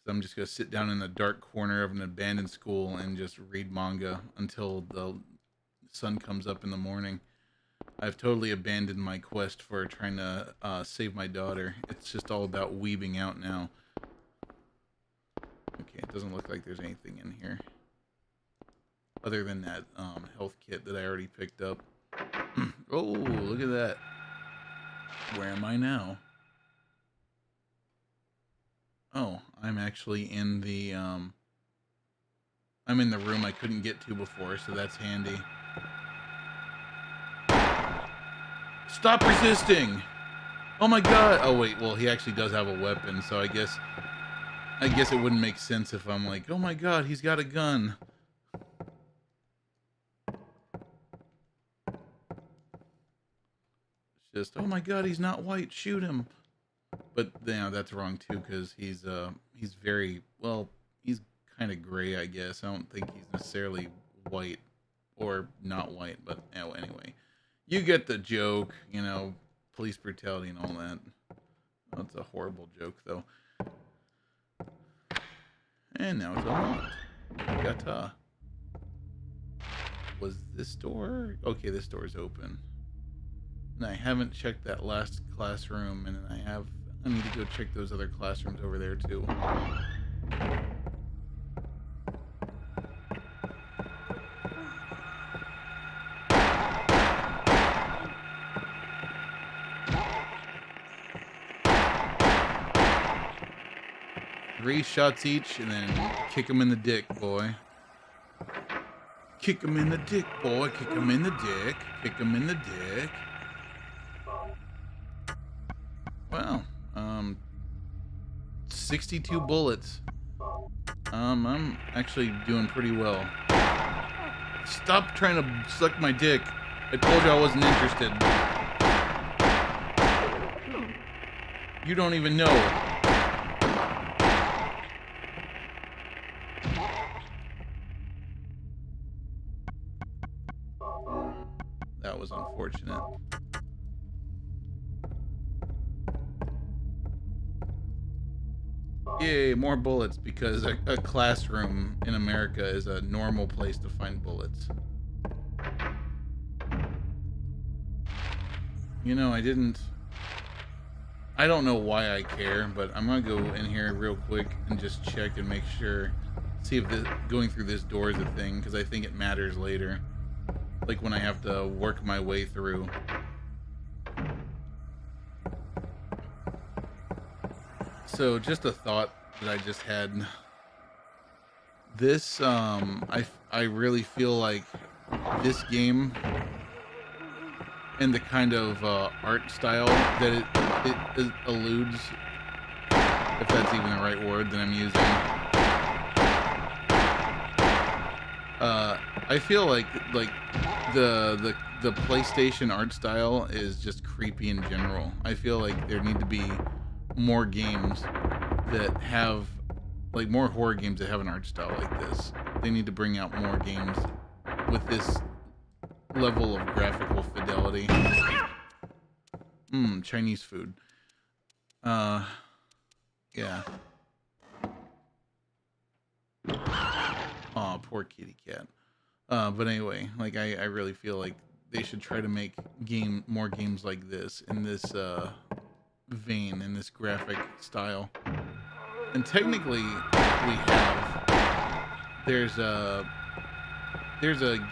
I'm just going to sit down in the dark corner of an abandoned school and just read manga until the sun comes up in the morning. I've totally abandoned my quest for trying to save my daughter. It's just all about weebing out now. Okay, it doesn't look like there's anything in here other than that health kit that I already picked up. Oh, look at that. Where am I now? Oh, I'm actually in the I'm in the room I couldn't get to before, so that's handy. Stop resisting! Oh my god! Oh wait, well, he actually does have a weapon, so I guess I guess it wouldn't make sense if I'm like, oh my god, he's got a gun. It's just, oh my god, he's not white, shoot him. But yeah, that's wrong too, because he's very, well, he's kind of gray, I guess. I don't think he's necessarily white or not white, but oh, anyway. You get the joke, you know, police brutality and all that. That's a horrible joke, though. And now it's unlocked. Yata. Was this door? Okay, this door's open. And I haven't checked that last classroom, and I need to go check those other classrooms over there, too. 3 shots each, and then kick him in the dick, boy. Kick him in the dick, boy. Kick him in the dick. Kick him in the dick. Wow. 62 bullets. I'm actually doing pretty well. Stop trying to suck my dick. I told you I wasn't interested. You don't even know. That was unfortunate. Yay, more bullets, because a classroom in America is a normal place to find bullets. You know, I don't know why I care, but I'm gonna go in here real quick and just check and make sure, see if going through this door is a thing, because I think it matters later. Like when I have to work my way through. So just a thought that I just had. This, I really feel like this game and the kind of art style that it alludes, if that's even the right word that I'm using. I feel like the PlayStation art style is just creepy in general. I feel like there need to be more games that have, like, more horror games that have an art style like this. They need to bring out more games with this level of graphical fidelity. Chinese food. Yeah. Aw, poor kitty cat. But anyway, like, I really feel like they should try to make more games like this, in this vein, in this graphic style. And technically, we have, there's a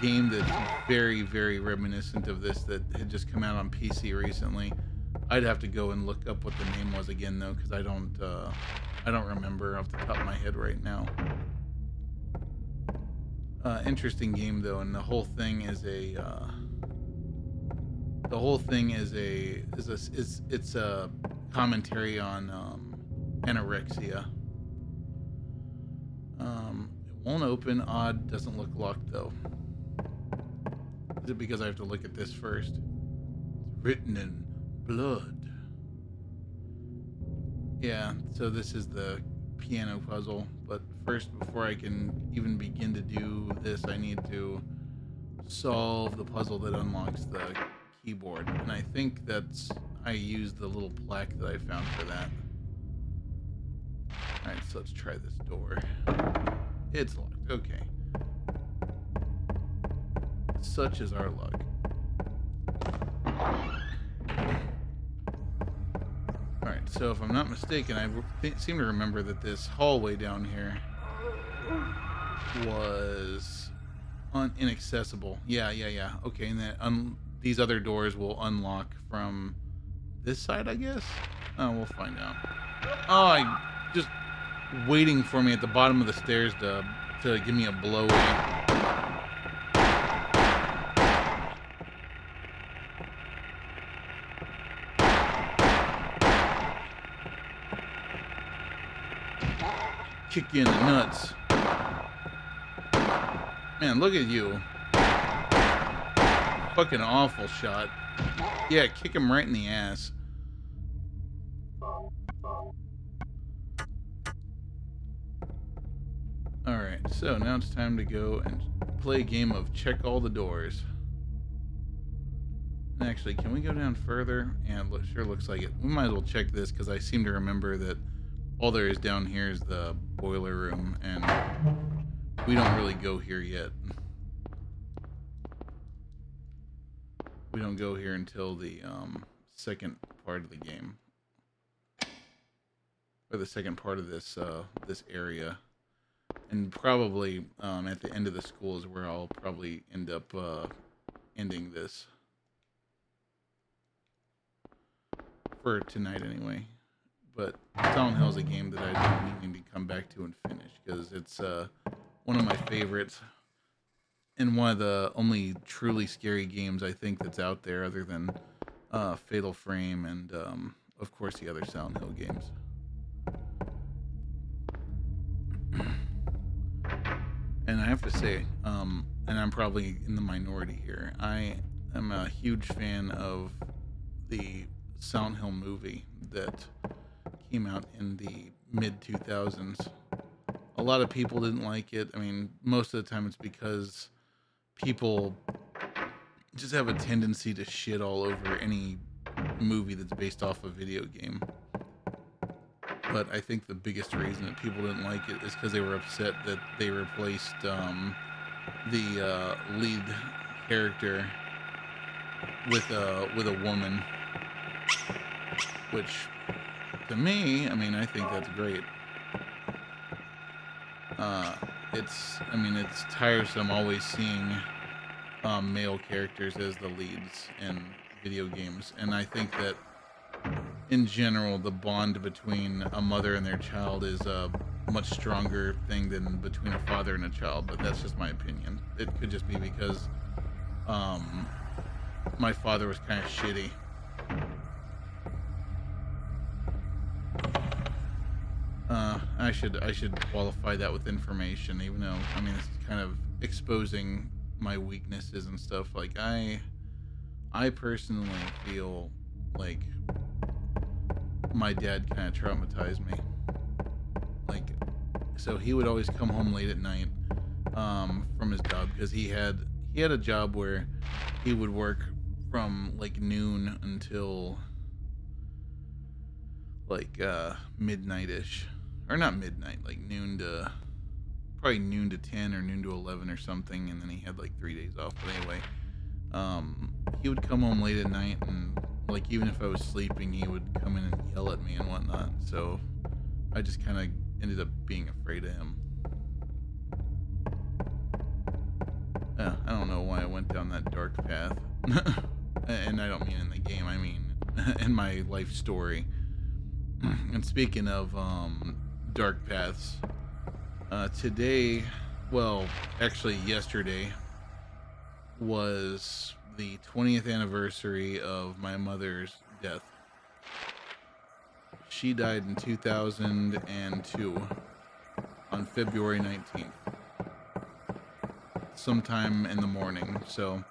game that's very, very reminiscent of this that had just come out on PC recently. I'd have to go and look up what the name was again, though, because I don't remember off the top of my head right now. Interesting game, though, and the whole thing is it's a commentary on anorexia. It won't open. Odd. Doesn't look locked, though. Is it because I have to look at this first? It's written in blood. Yeah, so this is the piano puzzle, but first, before I can even begin to do this, I need to solve the puzzle that unlocks the keyboard, and I think I used the little plaque that I found for that. Alright, so let's try this door. It's locked. Okay. Such is our luck. Alright, so if I'm not mistaken, I seem to remember that this hallway down here was inaccessible. Yeah. Okay, and that these other doors will unlock from this side, I guess? Oh, we'll find out. Oh, just waiting for me at the bottom of the stairs to give me a blowy. kick you in the nuts. Man, look at you. Fucking awful shot. Yeah, kick him right in the ass. Alright, so now it's time to go and play a game of check all the doors. Actually, can we go down further? Yeah, it sure looks like it. We might as well check this because I seem to remember that all there is down here is the boiler room, and we don't really go here yet. We don't go here until the second part of the game, or the second part of this this area, and probably at the end of the school is where I'll probably end up ending this for tonight anyway. But Silent Hill is a game that I've been meaning to come back to and finish because it's one of my favorites and one of the only truly scary games I think that's out there, other than Fatal Frame and of course the other Silent Hill games. And I have to say, and I'm probably in the minority here, I am a huge fan of the Silent Hill movie that came out in the mid-2000s. A lot of people didn't like it. I mean, most of the time it's because people just have a tendency to shit all over any movie that's based off a video game. But I think the biggest reason that people didn't like it is because they were upset that they replaced the lead character with a woman, which to me, I mean, I think that's great. It's tiresome always seeing male characters as the leads in video games, and I think that in general the bond between a mother and their child is a much stronger thing than between a father and a child. But that's just my opinion. It could just be because my father was kind of shitty. I should qualify that with information, even though, I mean, this is kind of exposing my weaknesses and stuff. Like, I personally feel like my dad kind of traumatized me. Like, so he would always come home late at night from his job, because he had a job where he would work from like noon until like midnight-ish, or not midnight, like noon to 10 or noon to 11 or something, and then he had like 3 days off. But anyway, he would come home late at night, and like even if I was sleeping, he would come in and yell at me and whatnot. So I just kind of ended up being afraid of him. Yeah, I don't know why I went down that dark path. And I don't mean in the game, I mean in my life story. And speaking of dark paths, today, well, actually yesterday, was the 20th anniversary of my mother's death. She died in 2002 on February 19th, sometime in the morning. So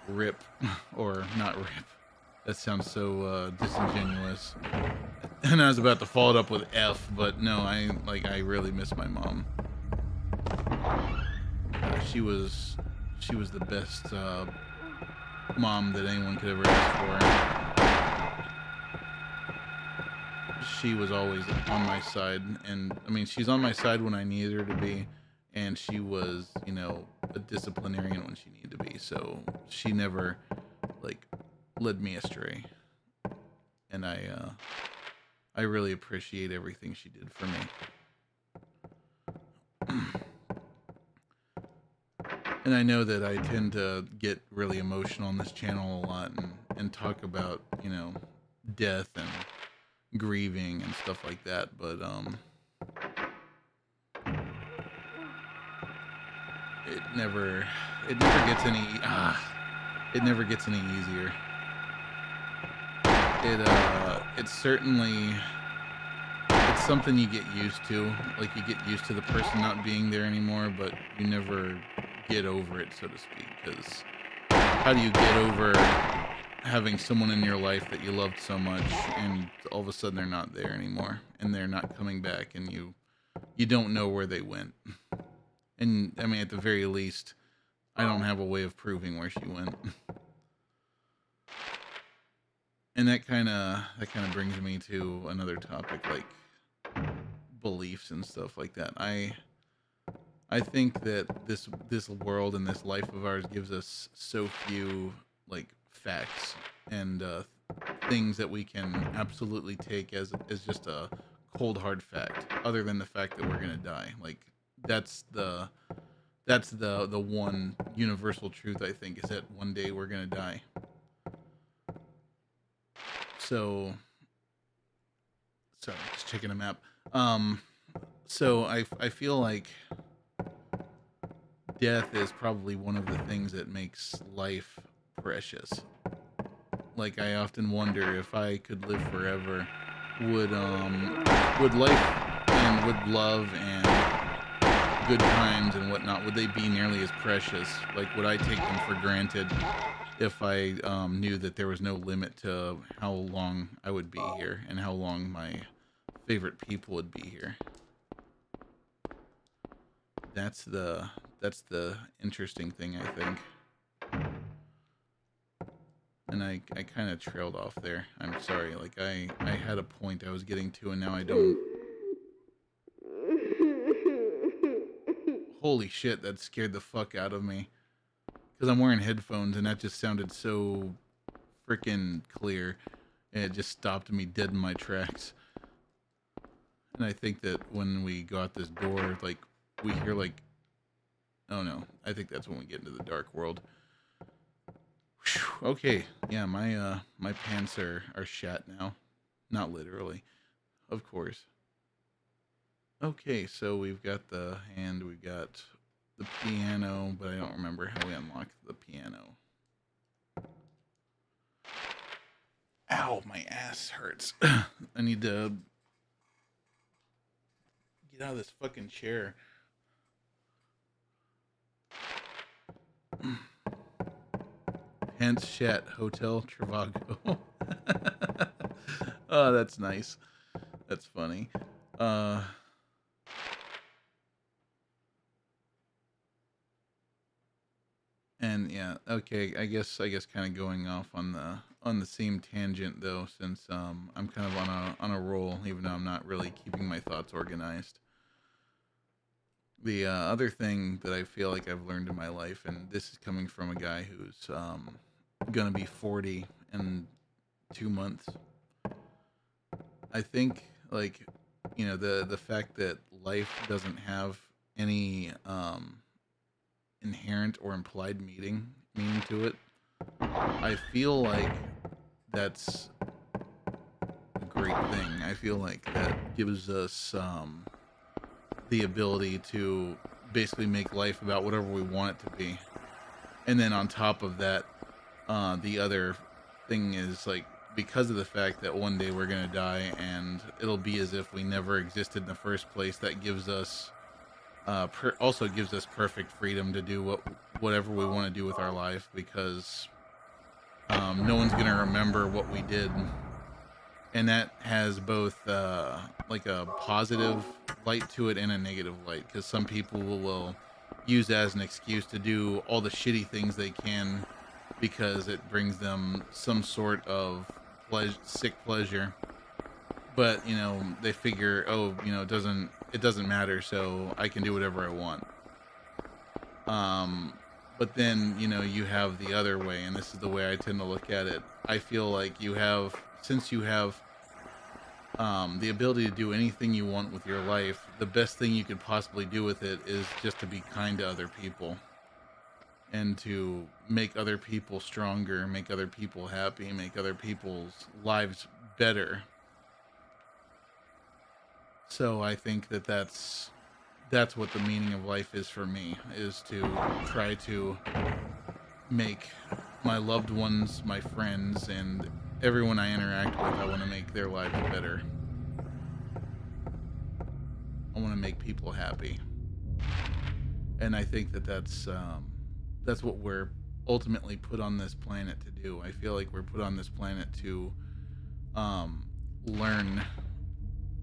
rip, or not rip, that sounds so disingenuous, and I was about to follow it up with F, but no, I really miss my mom. She was the best mom that anyone could ever ask for. She was always on my side, and I mean, she's on my side when I needed her to be, and she was, you know, a disciplinarian when she needed to be. So she never like led me astray, and I really appreciate everything she did for me. And I know that I tend to get really emotional on this channel a lot, and talk about, you know, death and grieving and stuff like that, but it never gets any easier. It's something you get used to. Like, you get used to the person not being there anymore, but you never get over it, so to speak. Because how do you get over having someone in your life that you loved so much, and all of a sudden they're not there anymore, and they're not coming back, and you don't know where they went. And I mean, at the very least, I don't have a way of proving where she went. And that kind of brings me to another topic, like beliefs and stuff like that. I think that this world and this life of ours gives us so few like facts and things that we can absolutely take as just a cold hard fact, other than the fact that we're gonna die. Like, that's the one universal truth, I think, is that one day we're gonna die. So, sorry, just checking a map. So I feel like death is probably one of the things that makes life precious. Like, I often wonder, if I could live forever, would life and would love and good times and whatnot, would they be nearly as precious? Like, would I take them for granted if I knew that there was no limit to how long I would be here and how long my favorite people would be here? That's the interesting thing, I think. And I kind of trailed off there. I'm sorry. Like, I had a point I was getting to, and now I don't. Holy shit, that scared the fuck out of me. Because I'm wearing headphones, and that just sounded so freaking clear. And it just stopped me dead in my tracks. And I think that when we go out this door, like, we hear, like... Oh no, I think that's when we get into the dark world. Whew, okay, yeah, my pants are shat now. Not literally, of course. Okay, so we've got the hand, we've got the piano, but I don't remember how we unlock the piano. Ow, my ass hurts. I need to get out of this fucking chair. Pants shat, Hotel Trivago. Oh, that's nice. That's funny. And yeah, okay, I guess kind of going off on the same tangent though, since I'm kind of on a roll, even though I'm not really keeping my thoughts organized. The other thing that I feel like I've learned in my life, and this is coming from a guy who's gonna be 40 in 2 months. I think, like, you know, the fact that life doesn't have any inherent or implied meaning to it, I feel like that's a great thing. I feel like that gives us the ability to basically make life about whatever we want it to be. And then on top of that, the other thing is, like, because of the fact that one day we're gonna die and it'll be as if we never existed in the first place, that gives us also gives us perfect freedom to do whatever we want to do with our life, because no one's gonna remember what we did. And that has both like a positive light to it and a negative light, because some people will use that as an excuse to do all the shitty things they can because it brings them some sort of sick pleasure. But, you know, they figure, oh, you know, it doesn't matter, so I can do whatever I want. But then, you know, you have the other way, and this is the way I tend to look at it. I feel like since you have the ability to do anything you want with your life, the best thing you could possibly do with it is just to be kind to other people. And to make other people stronger, make other people happy, make other people's lives better. So I think that's what the meaning of life is for me, is to try to make my loved ones, my friends, and everyone I interact with, I want to make their lives better. make people happy. And I think that that's what we're ultimately put on this planet to do. I feel like we're put on this planet to learn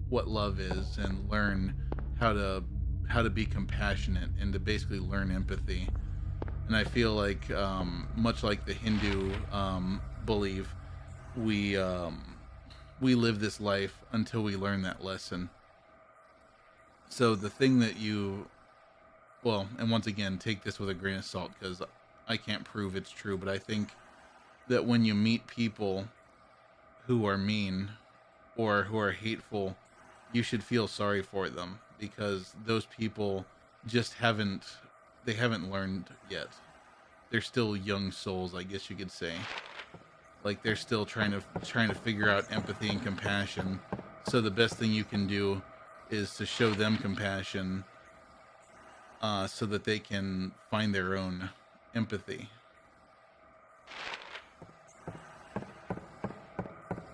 what love is and learn how to be compassionate and to basically learn empathy. And I feel like much like the Hindu believe, we live this life until we learn that lesson. So the thing that and once again, take this with a grain of salt because I can't prove it's true, but I think that when you meet people who are mean or who are hateful, you should feel sorry for them because those people just haven't learned yet. They're still young souls, I guess you could say. Like they're still trying to figure out empathy and compassion. So the best thing you can do is to show them compassion so that they can find their own empathy.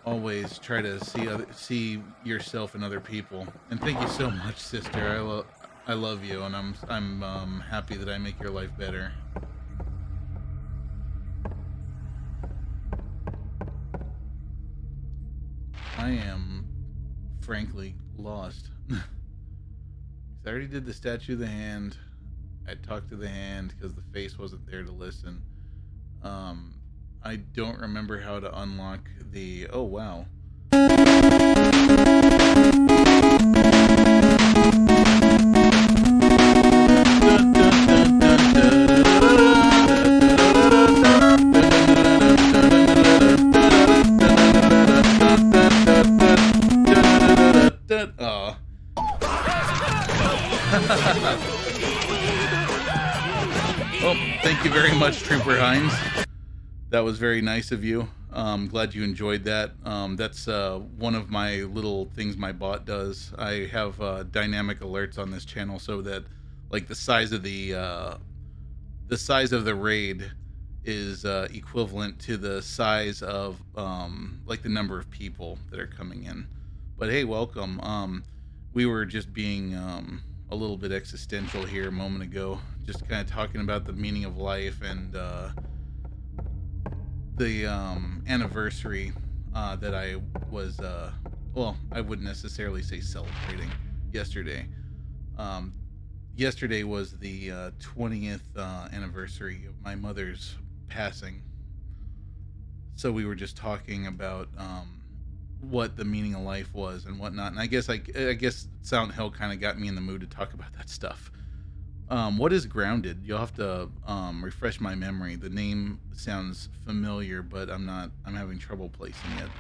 Always try to see yourself in other people. And thank you so much, sister. I love you, and I'm happy that I make your life better. I am frankly lost. I already did the statue of the hand. I talked to the hand because the face wasn't there to listen. I don't remember how to unlock the... Oh, wow. Oh, thank you very much, Trooper Hines. That was very nice of you. Glad you enjoyed that. That's one of my little things my bot does. I have dynamic alerts on this channel so that, like, the size of the raid is equivalent to the size of like the number of people that are coming in. But hey, welcome. We were just being a little bit existential here a moment ago, just kind of talking about the meaning of life and the anniversary that I was I wouldn't necessarily say celebrating yesterday. Yesterday was the 20th anniversary of my mother's passing. So we were just talking about what the meaning of life was and whatnot. And I guess Silent Hill kind of got me in the mood to talk about that stuff. What is Grounded? You'll have to refresh my memory. The name sounds familiar, but I'm having trouble placing it.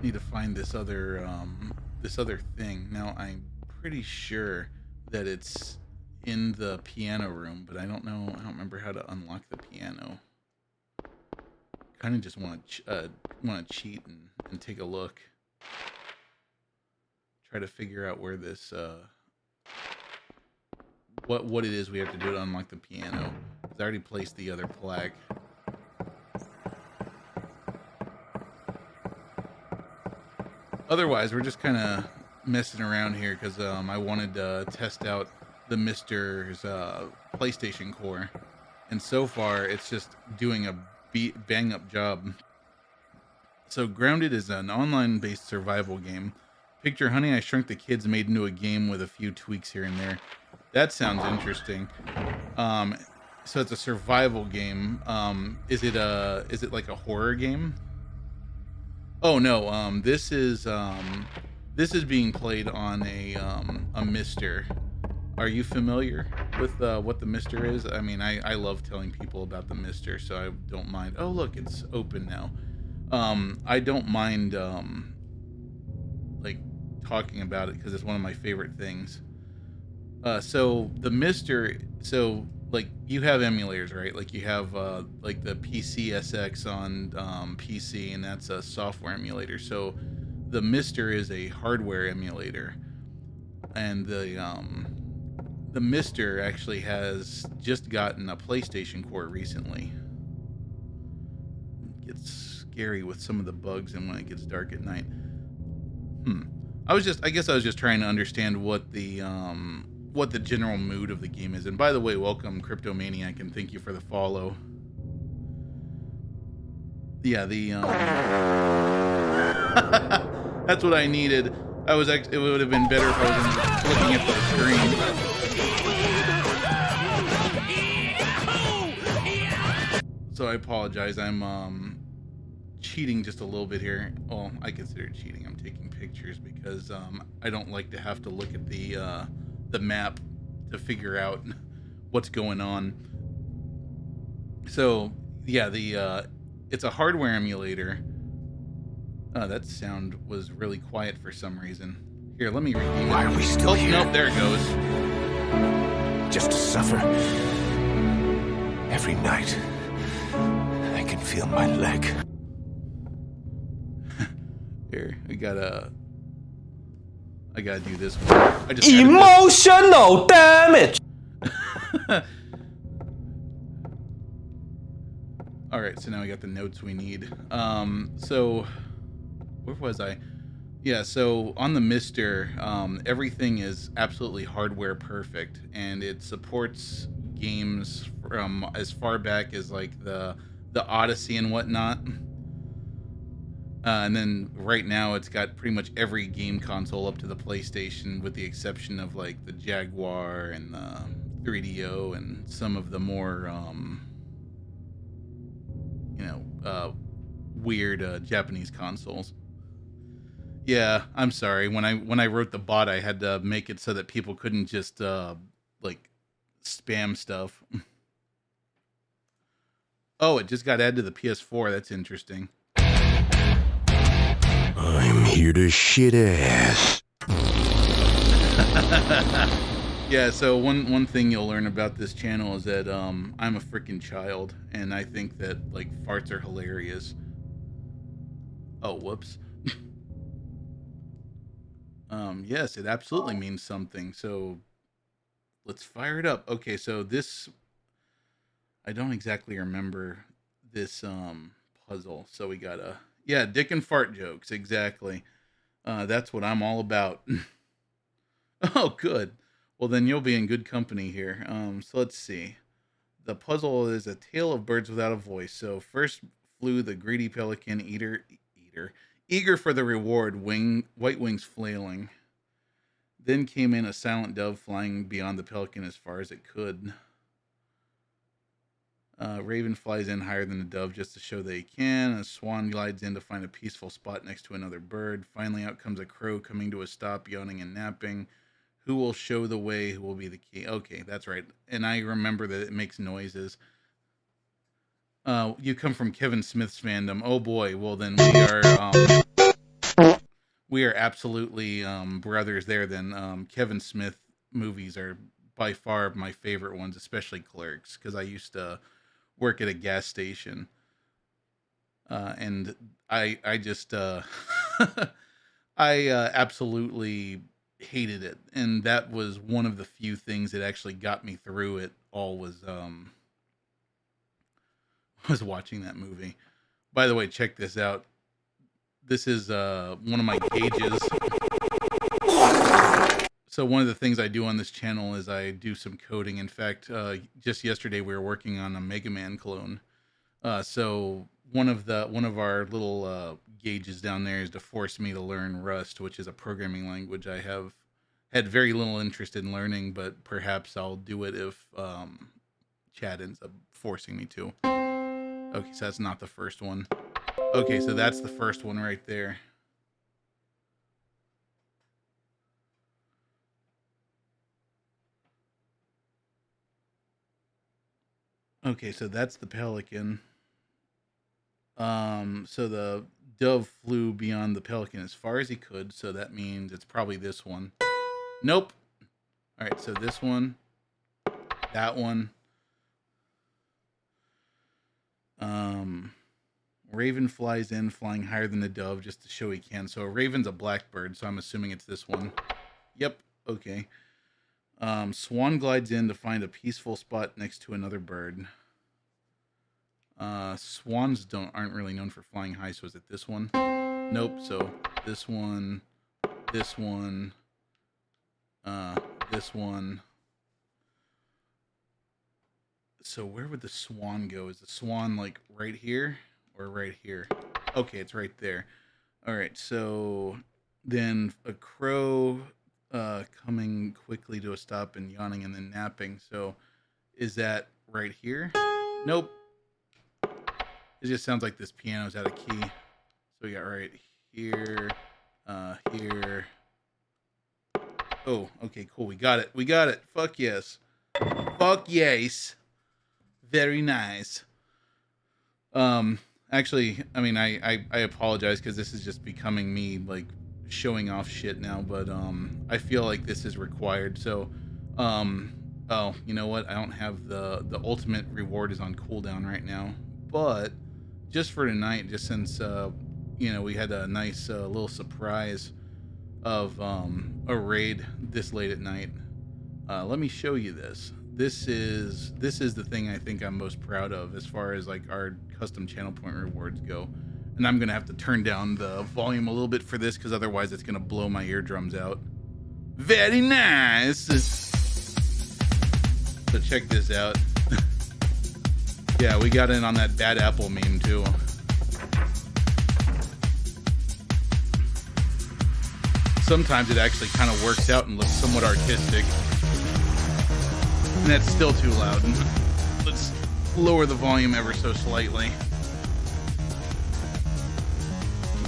Need to find this other thing. Now I'm pretty sure that it's in the piano room, but I don't remember how to unlock the piano. Kind of just want to cheat and take a look. Try to figure out where this what it is we have to do to unlock the piano. I already placed the other plaque. Otherwise, we're just kind of messing around here because I wanted to test out the Mister's PlayStation Core, and so far it's just doing a bang up job. So Grounded is an online based survival game. Picture Honey, I Shrunk the Kids made into a game with a few tweaks here and there. That sounds interesting. So it's a survival game. Is it like a horror game? Oh no, this is being played on a Mister. Are you familiar with what the Mister is? I mean, I love telling people about the Mister, so I don't mind. Oh, look, it's open now. I don't mind like talking about it because it's one of my favorite things. So the Mister, so like you have emulators, right? Like you have like the PCSX on PC, and that's a software emulator. So the Mister is a hardware emulator, and the Mister actually has just gotten a PlayStation Core recently. It's scary with some of the bugs and when it gets dark at night. I guess I was just trying to understand what the general mood of the game is. And by the way, welcome Cryptomaniac, and thank you for the follow. Yeah, that's what I needed. It would have been better if I was looking at the screen. So I apologize. I'm cheating just a little bit here. Well, I consider it cheating. I'm taking pictures because I don't like to have to look at the map to figure out what's going on. So yeah, it's a hardware emulator. That sound was really quiet for some reason. Here, let me redeem it. Why are we still here? Nope, there it goes. Just to suffer. Every night, I can feel my leg. Here, I gotta do this one. I just Emotional damage! Alright, so now we got the notes we need. So where was I? Yeah, so on the Mister, everything is absolutely hardware perfect, and it supports games from as far back as like the Odyssey and whatnot. And then right now it's got pretty much every game console up to the PlayStation, with the exception of like the Jaguar and the 3DO and some of the more weird Japanese consoles. Yeah, I'm sorry. When I wrote the bot, I had to make it so that people couldn't just like spam stuff. Oh, it just got added to the PS4. That's interesting. I'm here to shit ass. Yeah, so one thing you'll learn about this channel is that I'm a freaking child, and I think that like farts are hilarious. Oh, whoops. Yes, it absolutely means something. So let's fire it up. Okay, so this, I don't exactly remember this puzzle. So we gotta, yeah, dick and fart jokes, exactly. That's what I'm all about. Oh, good. Well, then you'll be in good company here. So let's see. The puzzle is a tale of birds without a voice. So first flew the greedy pelican, eager for the reward, white wings flailing. Then came in a silent dove flying beyond the pelican as far as it could. Raven flies in higher than the dove just to show they can. A swan glides in to find a peaceful spot next to another bird. Finally, out comes a crow coming to a stop, yawning and napping. Who will show the way? Who will be the key? Okay, that's right. And I remember that it makes noises. You come from Kevin Smith's fandom. Oh boy. Well, then we are absolutely brothers there. Then Kevin Smith movies are by far my favorite ones, especially Clerks, because I used to work at a gas station, and I just I absolutely hated it, and that was one of the few things that actually got me through it all was watching that movie. By the way, check this out. This is one of my gauges. So one of the things I do on this channel is I do some coding. In fact, just yesterday we were working on a Mega Man clone. So one of our little gauges down there is to force me to learn Rust, which is a programming language I have had very little interest in learning, but perhaps I'll do it if Chad ends up forcing me to. Okay, so that's not the first one. Okay, so that's the first one right there. Okay, so that's the pelican. So the dove flew beyond the pelican as far as he could, so that means it's probably this one. Nope. All right, so this one, that one. Raven flies in, flying higher than the dove just to show he can. So a raven's a blackbird, so I'm assuming it's this one. Yep, okay. Swan glides in to find a peaceful spot next to another bird. Swans aren't really known for flying high, so is it this one? Nope. So this one, this one, this one. So where would the swan go? Is the swan like right here or right here? Okay, it's right there. All right, so then a crow coming quickly to a stop and yawning and then napping. So is that right here? Nope. It just sounds like this piano's out of key. So we got right here, here. Oh, okay, cool. We got it. We got it. Fuck yes. Fuck yes. Very nice. Actually, I mean, I apologize because this is just becoming me like showing off shit now, but I feel like this is required. So, oh, you know what? I don't have the ultimate reward is on cooldown right now, but just for tonight, just since you know, we had a nice little surprise of a raid this late at night. Let me show you this. This is the thing I think I'm most proud of as far as like our custom channel point rewards go. And I'm gonna have to turn down the volume a little bit for this because otherwise it's gonna blow my eardrums out. Very nice. So check this out. Yeah, we got in on that bad apple meme too. Sometimes it actually kind of works out and looks somewhat artistic. And that's still too loud. Let's lower the volume ever so slightly.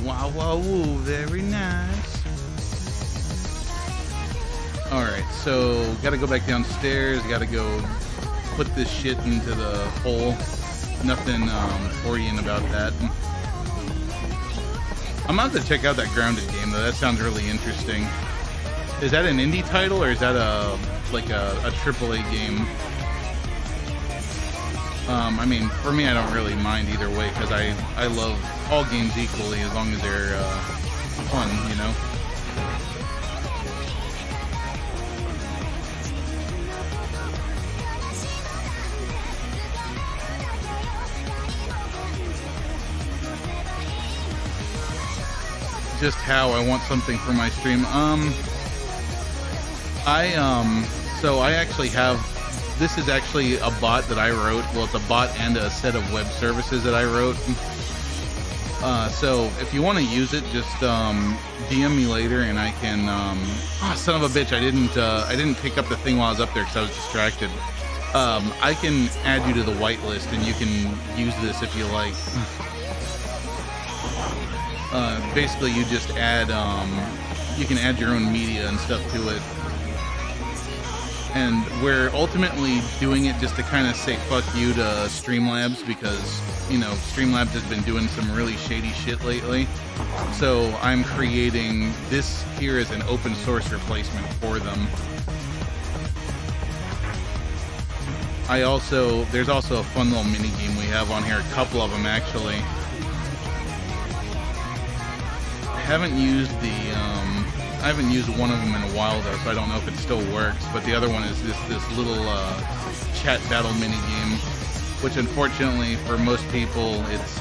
Wow, wow, woo, very nice. Alright, so gotta go back downstairs, gotta go put this shit into the hole. Nothing Orient about that. I'm about to check out that Grounded game though, that sounds really interesting. Is that an indie title or is that a AAA game? I mean, for me, I don't really mind either way because I love all games equally as long as they're fun, you know? Just how I want something for my stream. So I actually have, this is actually a bot that I wrote. Well, it's a bot and a set of web services that I wrote. So if you want to use it, just DM me later and I can, son of a bitch, I didn't pick up the thing while I was up there because I was distracted. I can add you to the whitelist and you can use this if you like. Basically you just add, you can add your own media and stuff to it. And we're ultimately doing it just to kind of say fuck you to Streamlabs because, you know, Streamlabs has been doing some really shady shit lately. So I'm creating this here as an open source replacement for them. There's also a fun little mini game we have on here, a couple of them actually. I haven't used one of them in a while though, so I don't know if it still works. But the other one is this little chat battle mini game, which unfortunately for most people it's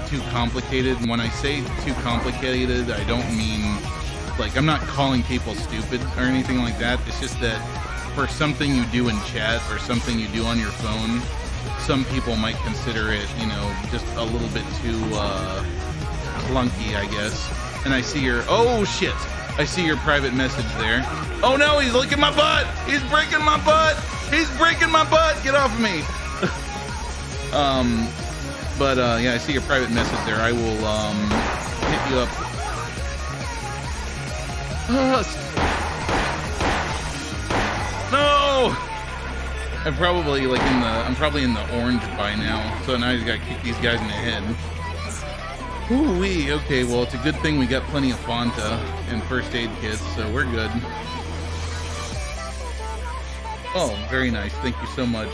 too complicated. And when I say too complicated, I don't mean like I'm not calling people stupid or anything like that. It's just that for something you do in chat or something you do on your phone, some people might consider it, you know, just a little bit too clunky, I guess. And I see your, oh shit, I see your private message there. Oh no, he's licking my butt. He's breaking my butt. He's breaking my butt. Get off of me. Yeah, I see your private message there. I will hit you up. No. I'm probably in the orange by now. So now I just gotta kick these guys in the head. Ooh-wee, okay, well, it's a good thing we got plenty of Fanta and first aid kits, so we're good. Oh, very nice. Thank you so much.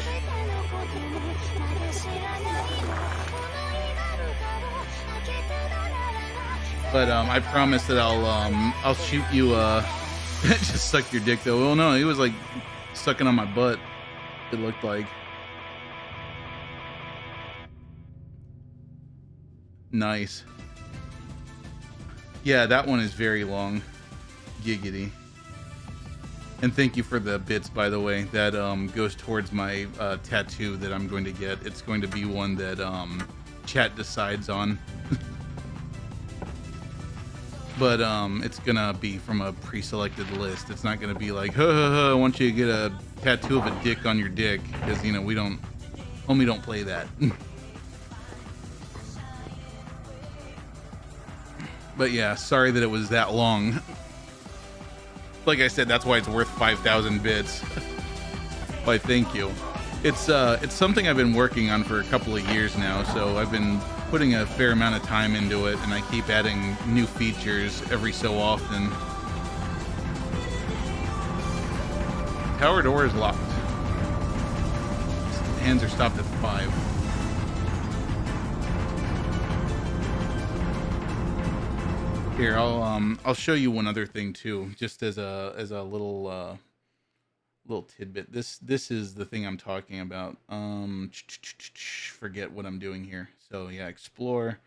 But I promise that I'll shoot you just suck your dick though. Well, no, he was like sucking on my butt, it looked like. Nice. Yeah, that one is very long. Giggity. And thank you for the bits, by the way. That goes towards my tattoo that I'm going to get. It's going to be one that chat decides on. But it's gonna be from a pre-selected list. It's not gonna be like, I want you to get a tattoo of a dick on your dick, because you know we don't play that. But yeah, sorry that it was that long. Like I said, that's why it's worth 5,000 bits. Why, thank you. It's something I've been working on for a couple of years now, so I've been putting a fair amount of time into it, and I keep adding new features every so often. Power door is locked. Hands are stopped at 5. Here, I'll show you one other thing too, just as a little tidbit. This is the thing I'm talking about. Forget what I'm doing here. So yeah, explore.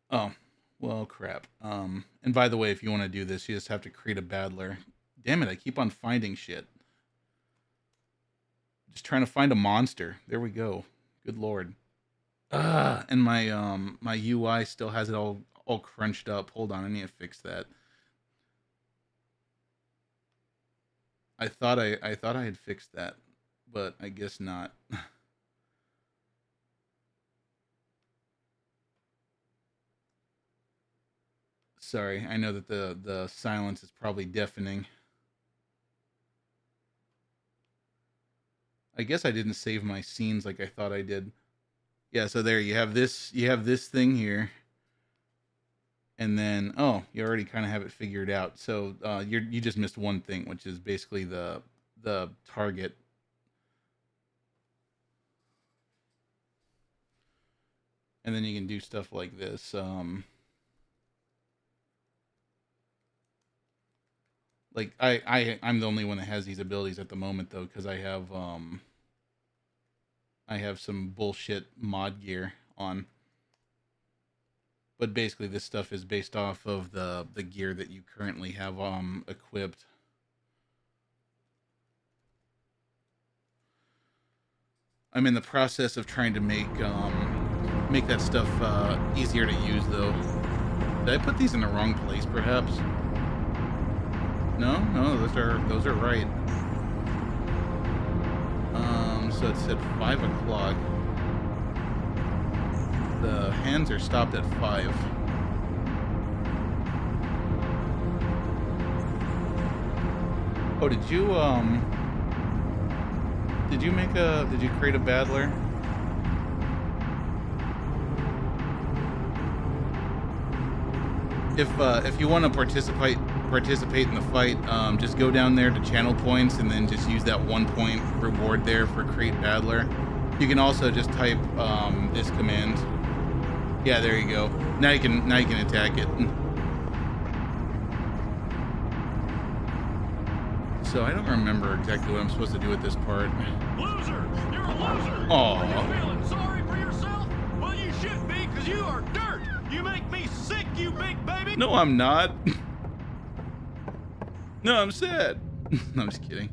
Oh, well, crap. And by the way, if you want to do this, you just have to create a battler. Damn it, I keep on finding shit. Just trying to find a monster. There we go. Good lord. And my my UI still has it all crunched up. Hold on, I need to fix that. I thought I had fixed that, but I guess not. Sorry, I know that the silence is probably deafening. I guess I didn't save my scenes like I thought I did. Yeah, so there you have this thing here. And then, oh, you already kind of have it figured out. So you just missed one thing, which is basically the target. And then you can do stuff like this. Like I'm the only one that has these abilities at the moment though, because I have some bullshit mod gear on. But basically this stuff is based off of the gear that you currently have equipped. I'm in the process of trying to make that stuff easier to use though. Did I put these in the wrong place perhaps? No, those are right. So it said 5 o'clock. The hands are stopped at 5. Oh, did you create a battler? If you want to participate in the fight, just go down there to channel points and then just use that 1 point reward there for create battler. You can also just type this command. Yeah, there you go. Now you can attack it. So I don't remember exactly what I'm supposed to do with this part. Loser! You're a loser! Aww. Are you feeling sorry for yourself? Well, you should be, because you are dirt! You make me sick, you big baby! No, I'm not. No, I'm sad. No, I'm just kidding.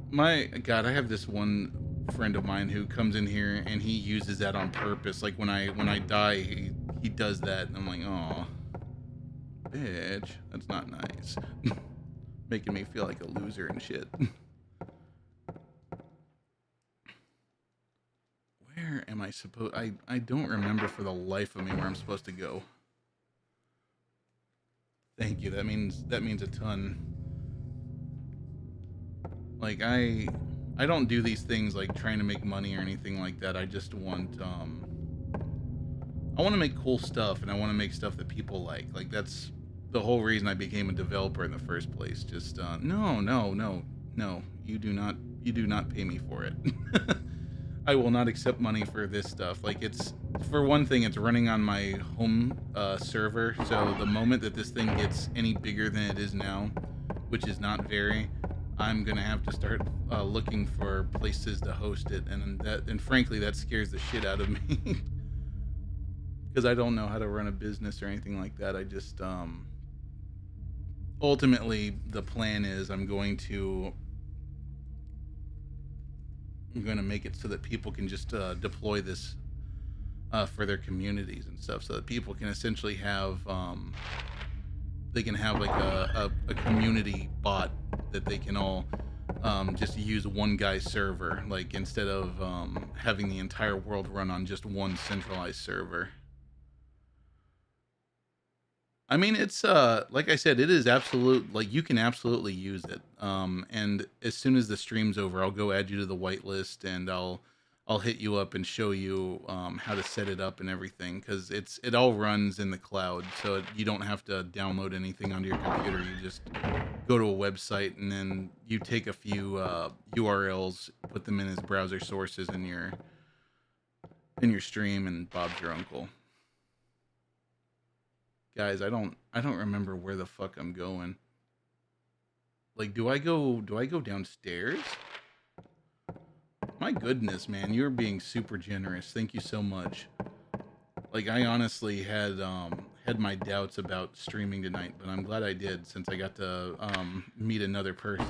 My God, I have this one friend of mine who comes in here and he uses that on purpose. Like when I die, he does that, and I'm like, oh, bitch, that's not nice. Making me feel like a loser and shit. Where am I supposed? I don't remember for the life of me where I'm supposed to go. Thank you. That means a ton. Like I don't do these things like trying to make money or anything like that. I just want I want to make cool stuff, and I want to make stuff that people like. Like that's the whole reason I became a developer in the first place. Just no. You do not pay me for it. I will not accept money for this stuff. Like it's, for one thing, it's running on my home server. So the moment that this thing gets any bigger than it is now, which is not very, I'm gonna have to start looking for places to host it, and frankly, that scares the shit out of me because I don't know how to run a business or anything like that. I just ultimately the plan is I'm going to make it so that people can just deploy this for their communities and stuff, so that people can essentially have they can have like a community bot that they can all just use one guy's server, like instead of having the entire world run on just one centralized server. I mean, it's like I said, it is absolute, like you can absolutely use it. And as soon as the stream's over, I'll go add you to the whitelist, and I'll hit you up and show you how to set it up and everything, because it all runs in the cloud, so you don't have to download anything onto your computer. You just go to a website and then you take a few URLs, put them in as browser sources in your stream, and Bob's your uncle. Guys, I don't remember where the fuck I'm going. Like, do I go downstairs? My goodness, man, you're being super generous. Thank you so much. Like, I honestly had my doubts about streaming tonight, but I'm glad I did, since I got to meet another person.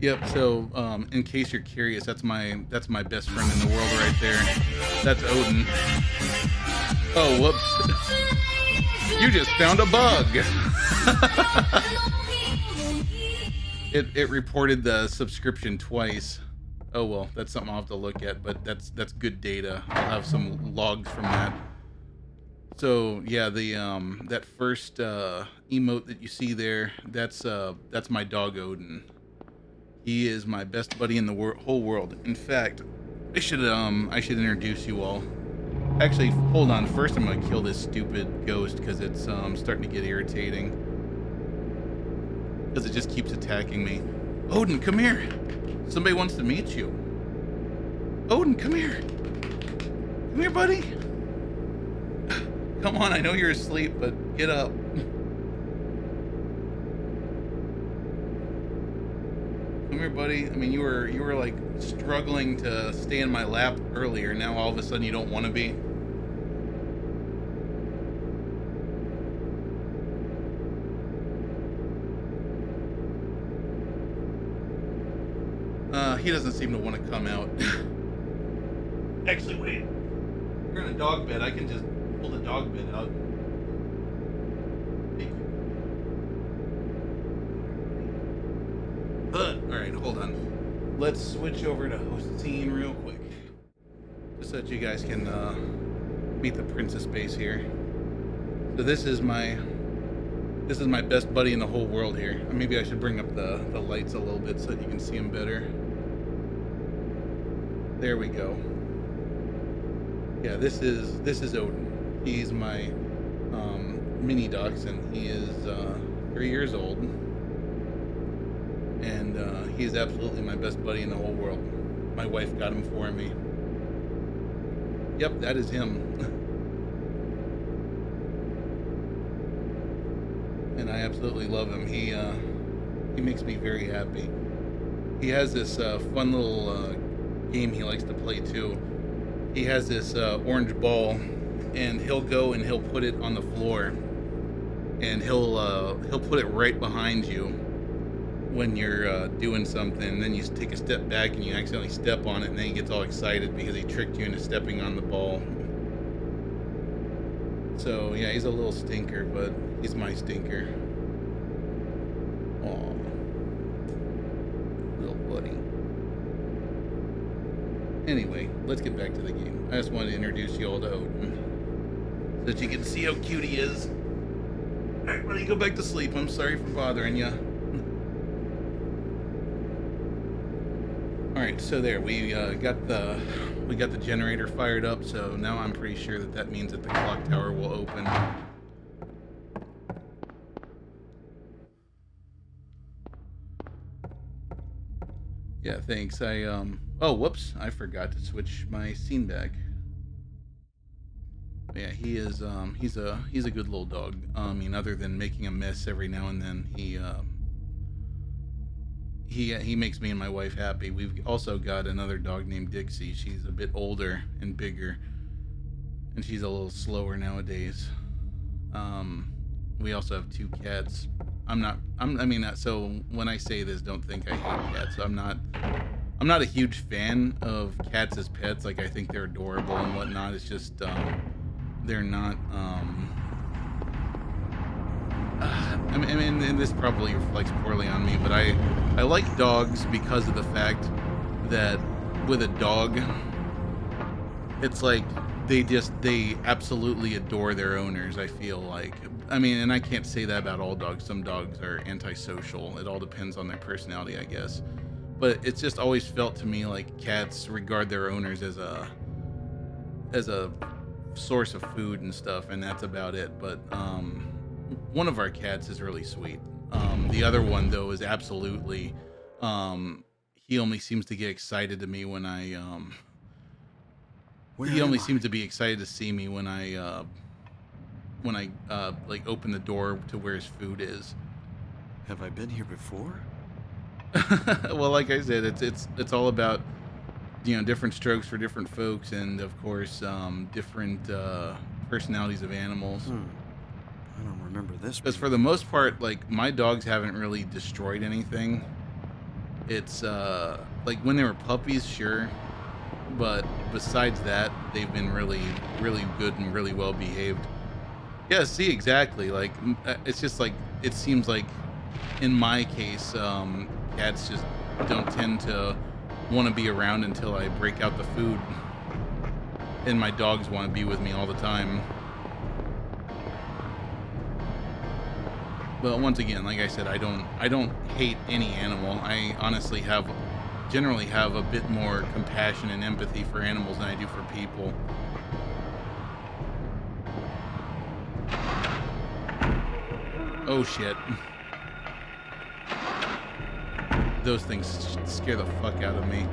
Yep, so in case you're curious, that's my best friend in the world right there. That's Odin. Oh, whoops. You just found a bug. It reported the subscription twice. Oh well, that's something I'll have to look at, but that's good data. I'll have some logs from that. So yeah, the that first emote that you see there, that's my dog Odin. He is my best buddy in the whole world. In fact, I should introduce you all. Actually, hold on. First, I'm gonna kill this stupid ghost because it's starting to get irritating. Because it just keeps attacking me. Odin, come here. Somebody wants to meet you. Odin, come here. Come here, buddy. Come on, I know you're asleep, but get up. Come here, buddy. I mean, you were like struggling to stay in my lap earlier. Now all of a sudden you don't want to be. He doesn't seem to want to come out. Actually, wait. You're in a dog bed. I can just pull the dog bed out. Alright, hold on. Let's switch over to host scene real quick. Just so that you guys can meet the princess base here. So this is my best buddy in the whole world here. Maybe I should bring up the lights a little bit so that you can see him better. There we go. Yeah, this is Odin. He's my mini dachshund. He is 3 years old, and he is absolutely my best buddy in the whole world. My wife got him for me. Yep, that is him. And I absolutely love him. He makes me very happy. He has this fun little game he likes to play too. He has this orange ball, and he'll go and he'll put it on the floor, and he'll put it right behind you when you're doing something. And then you take a step back and you accidentally step on it, and then he gets all excited because he tricked you into stepping on the ball. So yeah, he's a little stinker, but he's my stinker. Aw, little buddy. Anyway, let's get back to the game. I just wanted to introduce you all to Odin, so that you can see how cute he is. Alright, buddy, go back to sleep. I'm sorry for bothering you. Alright, so there, we got the generator fired up, so now I'm pretty sure that means that the clock tower will open. Yeah, thanks. Oh, whoops, I forgot to switch my scene back. Yeah, he's a good little dog. I mean, other than making a mess every now and then, he makes me and my wife happy. We've also got another dog named Dixie. She's a bit older and bigger, and she's a little slower nowadays. We also have 2 cats. So when I say this, don't think I hate cats. I'm not a huge fan of cats as pets. Like, I think they're adorable and whatnot. It's just, they're not, and this probably reflects poorly on me, but I like dogs because of the fact that with a dog, it's like they absolutely adore their owners. I feel like, and I can't say that about all dogs. Some dogs are antisocial. It all depends on their personality, I guess. But it's just always felt to me like cats regard their owners as a source of food and stuff, and that's about it. But one of our cats is really sweet. The other one, though, is absolutely, he only seems to get excited to me when seems to be excited to see me when I like open the door to where his food is. Have I been here before? Well, like I said, it's all about, different strokes for different folks, and of course, different personalities of animals. I don't remember this. Because for the most part, like, my dogs haven't really destroyed anything. It's like when they were puppies, sure, but besides that, they've been really, really good and really well behaved. Yeah, see, exactly. Like, it's just like, it seems like in my case, cats just don't tend to want to be around until I break out the food, and my dogs want to be with me all the time. But once again, like I said, I don't hate any animal. I honestly generally have a bit more compassion and empathy for animals than I do for people. Oh shit. Those things scare the fuck out of me.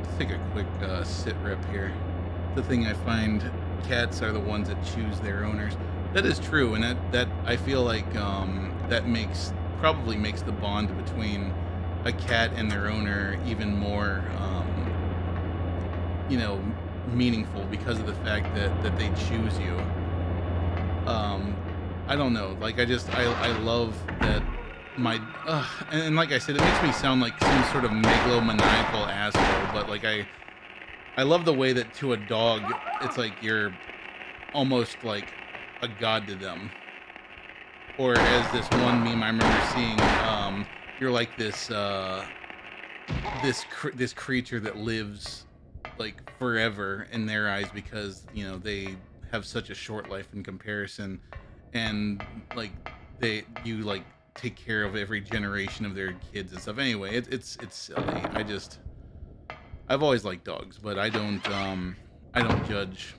Let's take a quick sit rep here. The thing I find, cats are the ones that choose their owners. That is true, and that I feel like that probably makes the bond between a cat and their owner even more meaningful, because of the fact that they choose you. I don't know, like, I love that and like I said, it makes me sound like some sort of megalomaniacal asshole, but like I love the way that to a dog, it's like you're almost like a god to them. Or as this one meme I remember seeing, you're like this creature that lives like forever in their eyes, because they have such a short life in comparison, and like you like take care of every generation of their kids and stuff. Anyway, it's silly. I've always liked dogs, but I don't judge.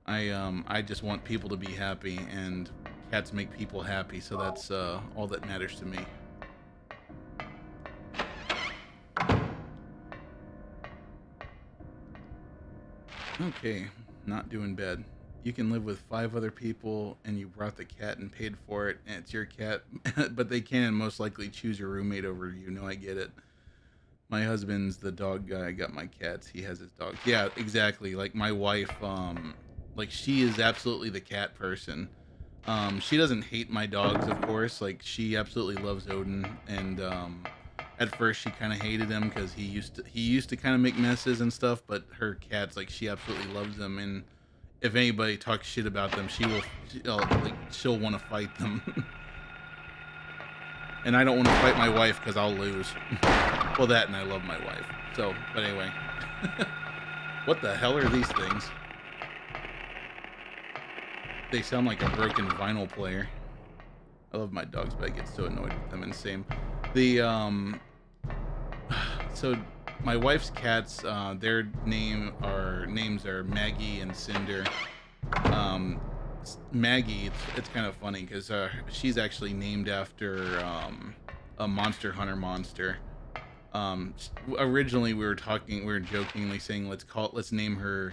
I just want people to be happy, and cats make people happy, so that's all that matters to me. Okay, not doing bad. You can live with 5 other people, and you brought the cat and paid for it, and it's your cat, but they can most likely choose your roommate over you. No, I get it. My husband's the dog guy. I got my cats. He has his dogs. Yeah, exactly. Like my wife, like she is absolutely the cat person. She doesn't hate my dogs, of course. Like, she absolutely loves Odin, and at first she kind of hated him because he used to kind of make messes and stuff. But her cats, like, she absolutely loves them, and if anybody talks shit about them, she'll want to fight them. And I don't want to fight my wife because I'll lose. Well, that, and I love my wife. So, but anyway. What the hell are these things? They sound like a broken vinyl player. I love my dogs, but I get so annoyed with them. And same. So my wife's cats, their names are Maggie and Cinder. Maggie, it's kind of funny because she's actually named after a Monster Hunter monster. Originally we were jokingly saying let's name her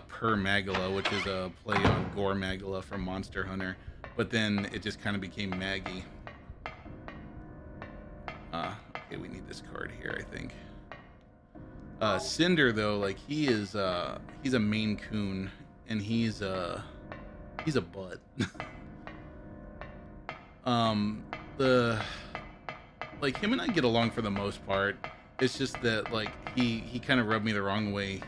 Per Magala, which is a play on Gore Magala from Monster Hunter, but then it just kind of became Maggie. Okay, we need this card here, I think. Cinder, though, like he's a Maine Coon, and he's a butt. Like him and I get along for the most part. It's just that like he kind of rubbed me the wrong way.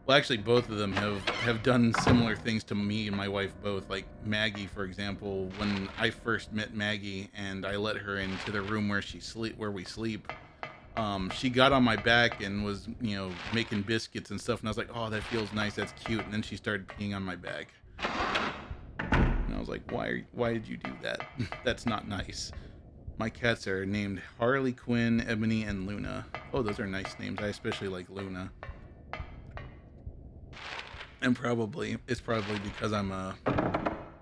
Well, actually, both of them have done similar things to me and my wife both. Like Maggie, for example, when I first met Maggie and I let her into the room where we sleep, she got on my back and was, making biscuits and stuff. And I was like, oh, that feels nice. That's cute. And then she started peeing on my back. And I was like, why did you do that? That's not nice. My cats are named Harley Quinn, Ebony, and Luna. Oh, those are nice names. I especially like Luna. And it's probably because I'm a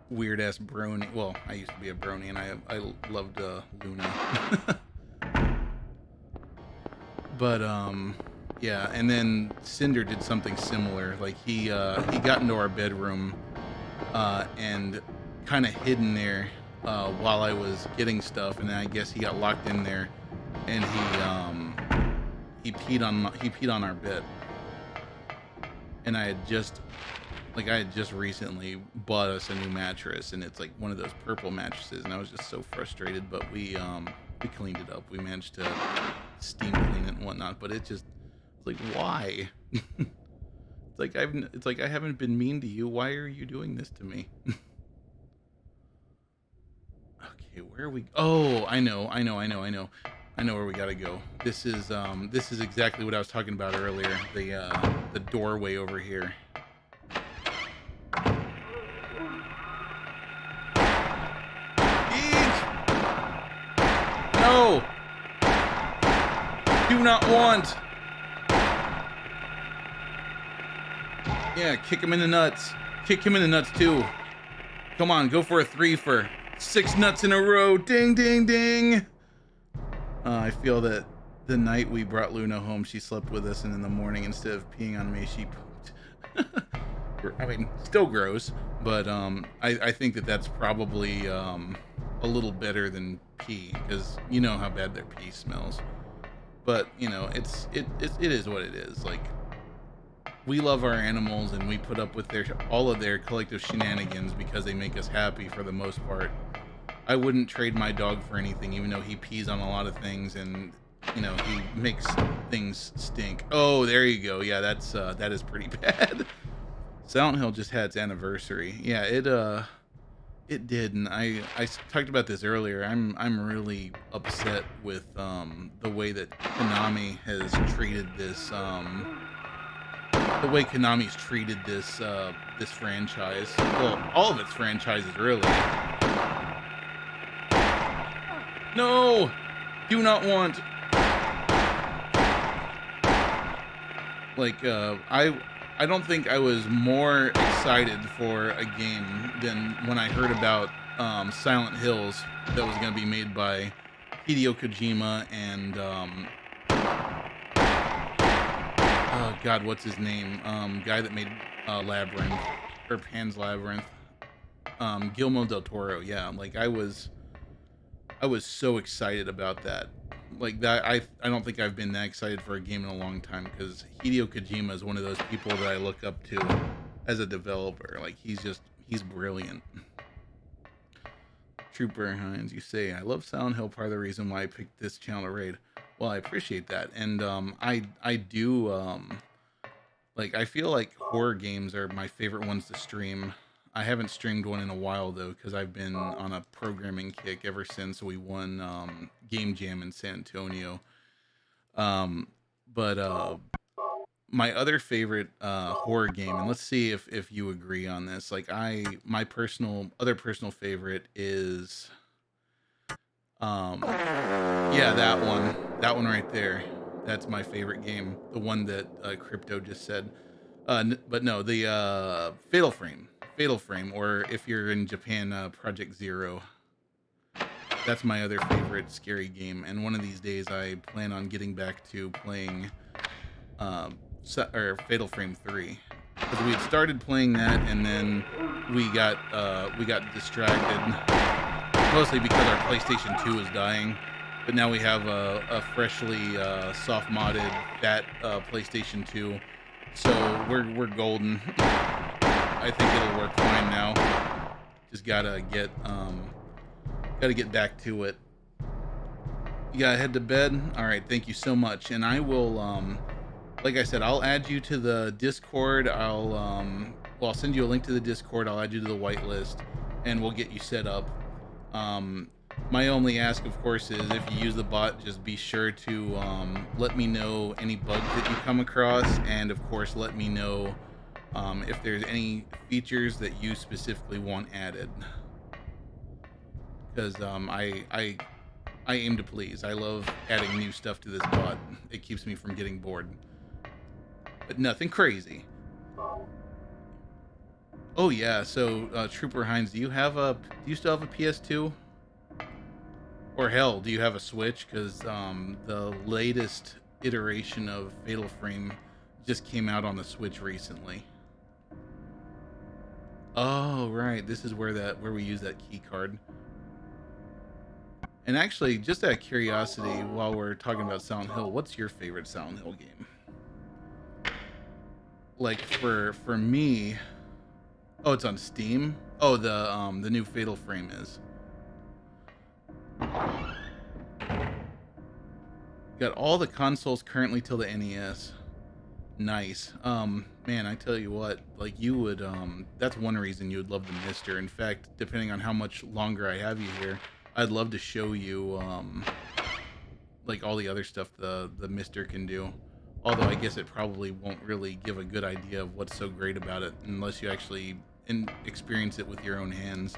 weird ass brony. Well, I used to be a brony, and I loved Luna. But yeah. And then Cinder did something similar. Like he got into our bedroom and kind of hid in there while I was getting stuff, and then I guess he got locked in there, and he peed on our bed. And I had just recently bought us a new mattress, and it's like one of those purple mattresses, and I was just so frustrated, but we cleaned it up. We managed to steam clean it and whatnot, but it's like, why? It's like I haven't been mean to you. Why are you doing this to me? Okay, where are we? Oh, I know where we gotta go. This is exactly what I was talking about earlier. The doorway over here. Eek! No! Do not want! Yeah, kick him in the nuts. Kick him in the nuts too. Come on, go for a 3 for 6 nuts in a row. Ding, ding, ding. I feel that the night we brought Luna home, she slept with us, and in the morning, instead of peeing on me, she pooped. I mean, still gross, but I think that's probably a little better than pee, because you know how bad their pee smells. But it is what it is. Like, we love our animals, and we put up with all of their collective shenanigans because they make us happy for the most part. I wouldn't trade my dog for anything, even though he pees on a lot of things, and he makes things stink. Oh, there you go. Yeah, that is pretty bad. Silent Hill just had its anniversary. Yeah, it did, and I talked about this earlier. I'm really upset with the way that Konami has treated this. The way Konami's treated this franchise. Well, all of its franchises, really. No! Do not want. Like, I don't think I was more excited for a game than when I heard about Silent Hills that was going to be made by Hideo Kojima and oh god, what's his name? Guy that made Labyrinth, or Pan's Labyrinth. Guillermo del Toro. Yeah, like I was so excited about that. Like that, I don't think I've been that excited for a game in a long time, because Hideo Kojima is one of those people that I look up to as a developer. Like he's brilliant. Trooper Hines, you say, I love Silent Hill, part of the reason why I picked this channel to raid. Well, I appreciate that. And I do like, I feel like horror games are my favorite ones to stream. I haven't streamed one in a while though, because I've been on a programming kick ever since we won Game Jam in San Antonio. But my other favorite horror game, and let's see if you agree on this. Like my other personal favorite is yeah, that one right there. That's my favorite game. The one that Crypto just said. But no, the Fatal Frame Fatal Frame, or if you're in Japan, Project Zero. That's my other favorite scary game, and one of these days I plan on getting back to playing Fatal Frame 3. Because we had started playing that, and then we got distracted, mostly because our PlayStation 2 was dying. But now we have a freshly soft modded fat PlayStation 2, so we're golden. I think it'll work fine now. Just gotta get back to it. You gotta head to bed. All right, thank you so much, and I will like I said, I'll add you to the Discord. I'll send you a link to the Discord. I'll add you to the whitelist, and we'll get you set up. My only ask, of course, is if you use the bot, just be sure to let me know any bugs that you come across, and of course, let me know if there's any features that you specifically want added. Because I aim to please. I love adding new stuff to this bot. It keeps me from getting bored. But nothing crazy. Oh yeah, so Trooper Hines, do you still have a PS2? Or hell, do you have a Switch? Because the latest iteration of Fatal Frame just came out on the Switch recently. Oh right, this is where we use that key card. And actually, just out of curiosity, while we're talking about Silent Hill, what's your favorite Silent Hill game? Like for me, oh, it's on Steam. Oh, the new Fatal Frame is. Got all the consoles currently till the NES. Nice. Man, I tell you what, like you would, that's one reason you would love the Mister. In fact, depending on how much longer I have you here, I'd love to show you, like all the other stuff the Mister can do. Although I guess it probably won't really give a good idea of what's so great about it unless you actually experience it with your own hands.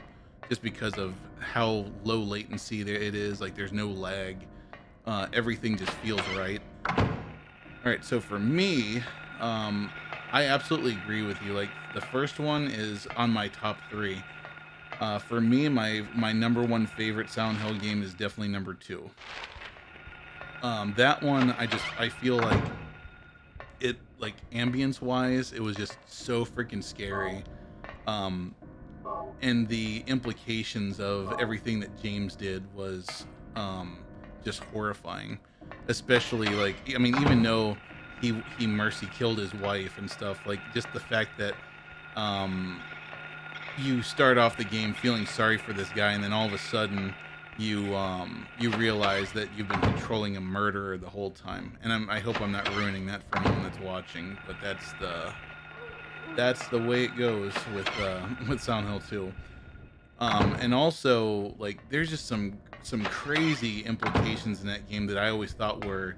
Just because of how low latency it is, like there's no lag. Everything just feels right. All right, so for me, I absolutely agree with you. Like the first one is on my top 3. For me, my number 1 favorite Silent Hill game is definitely number 2. That one, I feel like it, like ambience wise, it was just so freaking scary. And the implications of everything that James did was just horrifying. Especially like, I mean, even though he mercy killed his wife and stuff, like just the fact that you start off the game feeling sorry for this guy, and then all of a sudden you realize that you've been controlling a murderer the whole time. And I hope I'm not ruining that for anyone that's watching, but that's the way it goes with Silent Hill 2. And also, like, there's just some crazy implications in that game that I always thought were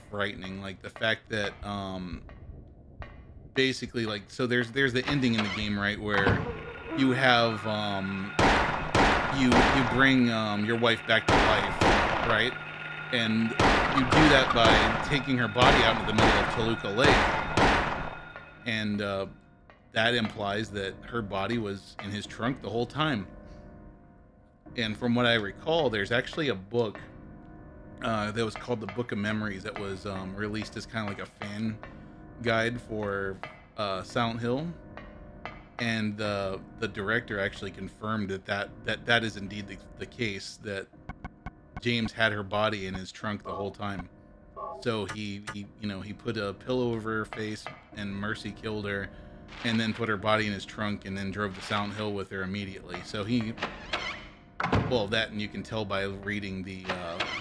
frightening. Like the fact that basically, like, so there's the ending in the game, right, where you have you bring your wife back to life, right? And you do that by taking her body out into the middle of Toluca Lake. And that implies that her body was in his trunk the whole time. And from what I recall, there's actually a book that was called the Book of Memories that was released as kind of like a fan guide for Silent Hill. And the director actually confirmed that is indeed the case, that James had her body in his trunk the whole time. So he put a pillow over her face and mercy killed her, and then put her body in his trunk and then drove to Silent Hill with her immediately. So that, and you can tell by reading the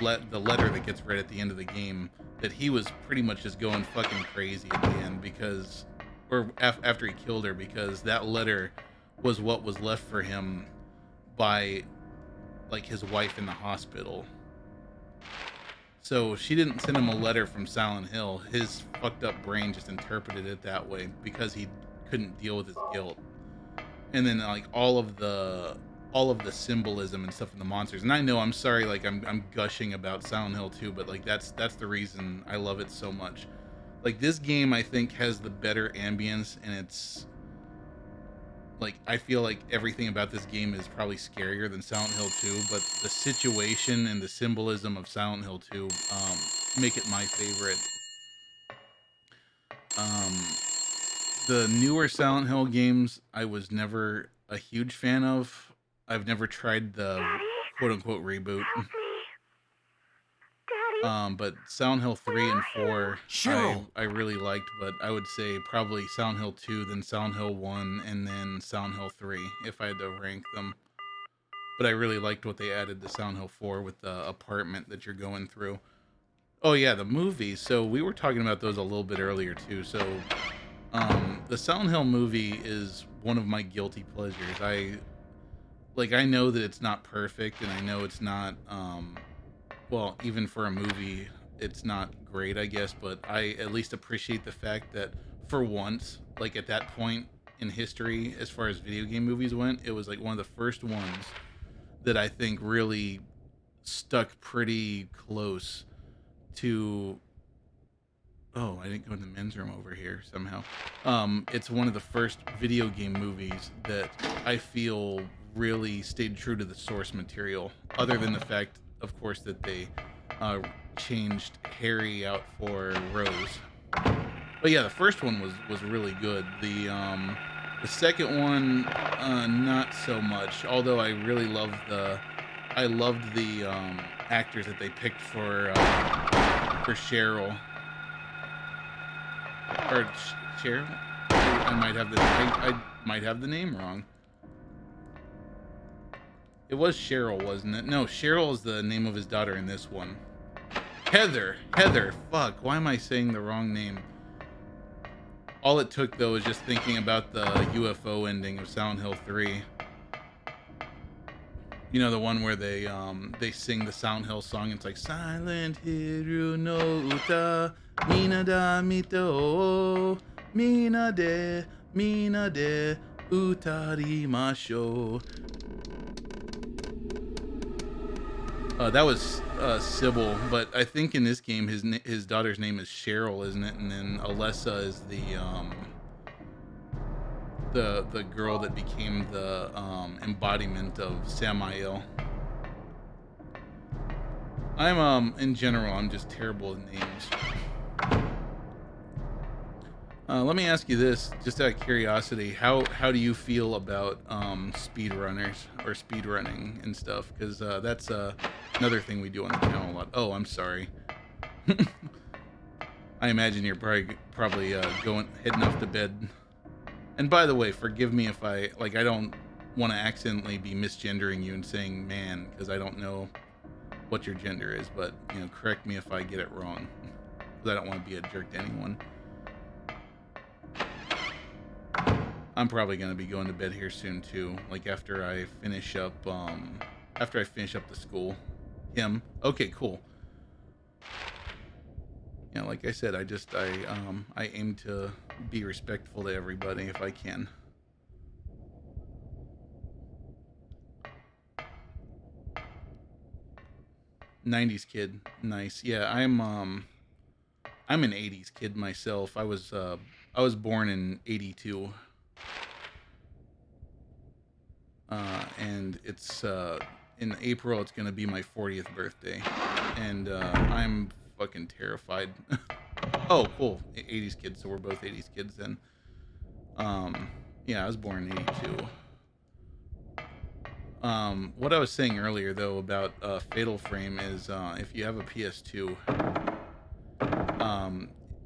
letter that gets read at the end of the game, that he was pretty much just going fucking crazy at the end after he killed her, because that letter was what was left for him by like his wife in the hospital. So she didn't send him a letter from Silent Hill. His fucked up brain just interpreted it that way because he couldn't deal with his guilt. And then like all of the symbolism and stuff in the monsters. And I know, I'm sorry, like I'm gushing about Silent Hill 2, but like that's the reason I love it so much. Like this game, I think, has the better ambience, and like, I feel like everything about this game is probably scarier than Silent Hill 2, but the situation and the symbolism of Silent Hill 2 make it my favorite. The newer Silent Hill games, I was never a huge fan of. I've never tried the quote-unquote reboot. But Silent Hill 3 and 4, I really liked, but I would say probably Silent Hill 2, then Silent Hill 1, and then Silent Hill 3, if I had to rank them. But I really liked what they added to Silent Hill 4 with the apartment that you're going through. Oh yeah, the movies. So we were talking about those a little bit earlier too. So the Silent Hill movie is one of my guilty pleasures. I know that it's not perfect, and I know it's not well, even for a movie, it's not great, I guess, but I at least appreciate the fact that for once, like at that point in history, as far as video game movies went, it was like one of the first ones that I think really stuck pretty close to... Oh, I didn't go in the men's room over here somehow. It's one of the first video game movies that I feel really stayed true to the source material, other than the fact, of course, that they changed Harry out for Rose. But yeah, the first one was really good. The second one, not so much. Although I really loved the actors that they picked for Cheryl. Or Cheryl? I might have the name wrong. It was Cheryl, wasn't it? No, Cheryl is the name of his daughter in this one. Heather. Fuck, why am I saying the wrong name? All it took, though, is just thinking about the UFO ending of Silent Hill 3. You know, the one where they sing the Silent Hill song. It's like, Silent Hiru no uta, mina da mito, mina de utarimashou. That was Sybil, but I think in this game his daughter's name is Cheryl, isn't it? And then Alessa is the girl that became the embodiment of Samael. In general, I'm just terrible at names. Let me ask you this, just out of curiosity, how do you feel about speedrunners or speedrunning and stuff? Because that's another thing we do on the channel a lot. Oh, I'm sorry. I imagine you're probably heading off to bed. And by the way, forgive me if I don't want to accidentally be misgendering you and saying man, because I don't know what your gender is, but correct me if I get it wrong, because I don't want to be a jerk to anyone. I'm probably going to be going to bed here soon too, like after I finish up the school. Okay, cool. Yeah, like I said, I aim to be respectful to everybody if I can. '90s kid, nice. Yeah, I'm an '80s kid myself. I was born in '82. And it's in April. It's gonna be my 40th birthday, and I'm fucking terrified. Oh, cool, '80s kids. So we're both '80s kids then. Yeah, I was born in '82. What I was saying earlier though about Fatal Frame is if you have a PS2,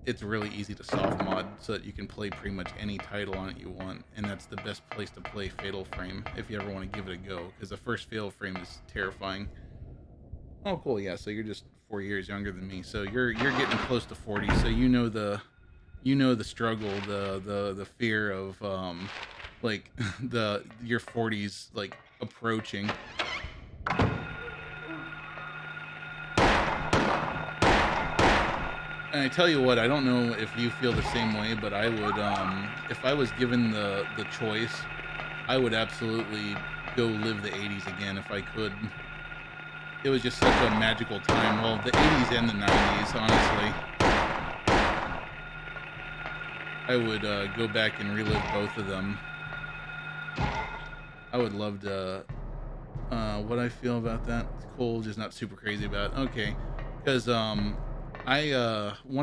it's really easy to soft mod so that you can play pretty much any title on it you want, and that's the best place to play Fatal Frame if you ever want to give it a go, because the first Fatal Frame is terrifying. Oh, cool. Yeah, so you're just 4 years younger than me, so you're getting close to 40, so you know the struggle, the fear of like your 40s like approaching. And I tell you what, I don't know if you feel the same way, but I would, if I was given the choice, I would absolutely go live the 80s again if I could. It was just such a magical time. Well, the 80s and the 90s, honestly. I would go back and relive both of them. I would love to. What I feel about that? It's cool, just not super crazy about it. Okay, because one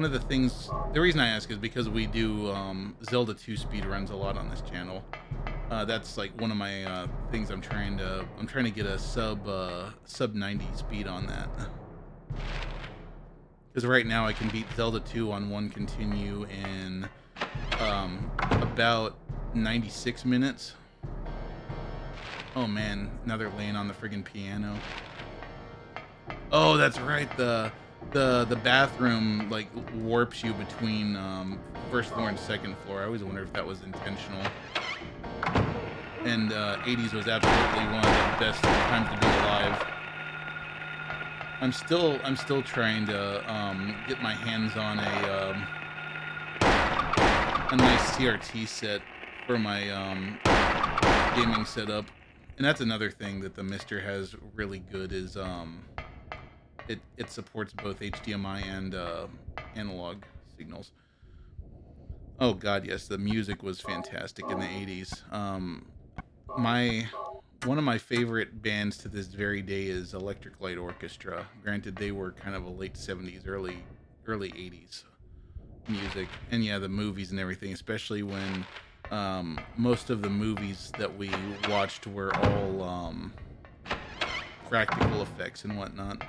of the things, the reason I ask is because we do Zelda 2 speedruns a lot on this channel. That's like one of my things I'm trying to get a sub 90 speed on that. Because right now I can beat Zelda 2 on one continue in about 96 minutes. Oh man, now they're laying on the friggin' piano. Oh, that's right. The bathroom like warps you between first floor and second floor. I always wonder if that was intentional. And 80s was absolutely one of the best times to be alive. I'm still trying to get my hands on a nice CRT set for my gaming setup. And that's another thing that the Mister has really good is it supports both HDMI and analog signals. Oh god, yes, the music was fantastic in the 80s. One of my favorite bands to this very day is Electric Light Orchestra. Granted, they were kind of a late 70s, early 80s music. And yeah, the movies and everything, especially when most of the movies that we watched were all practical effects and whatnot.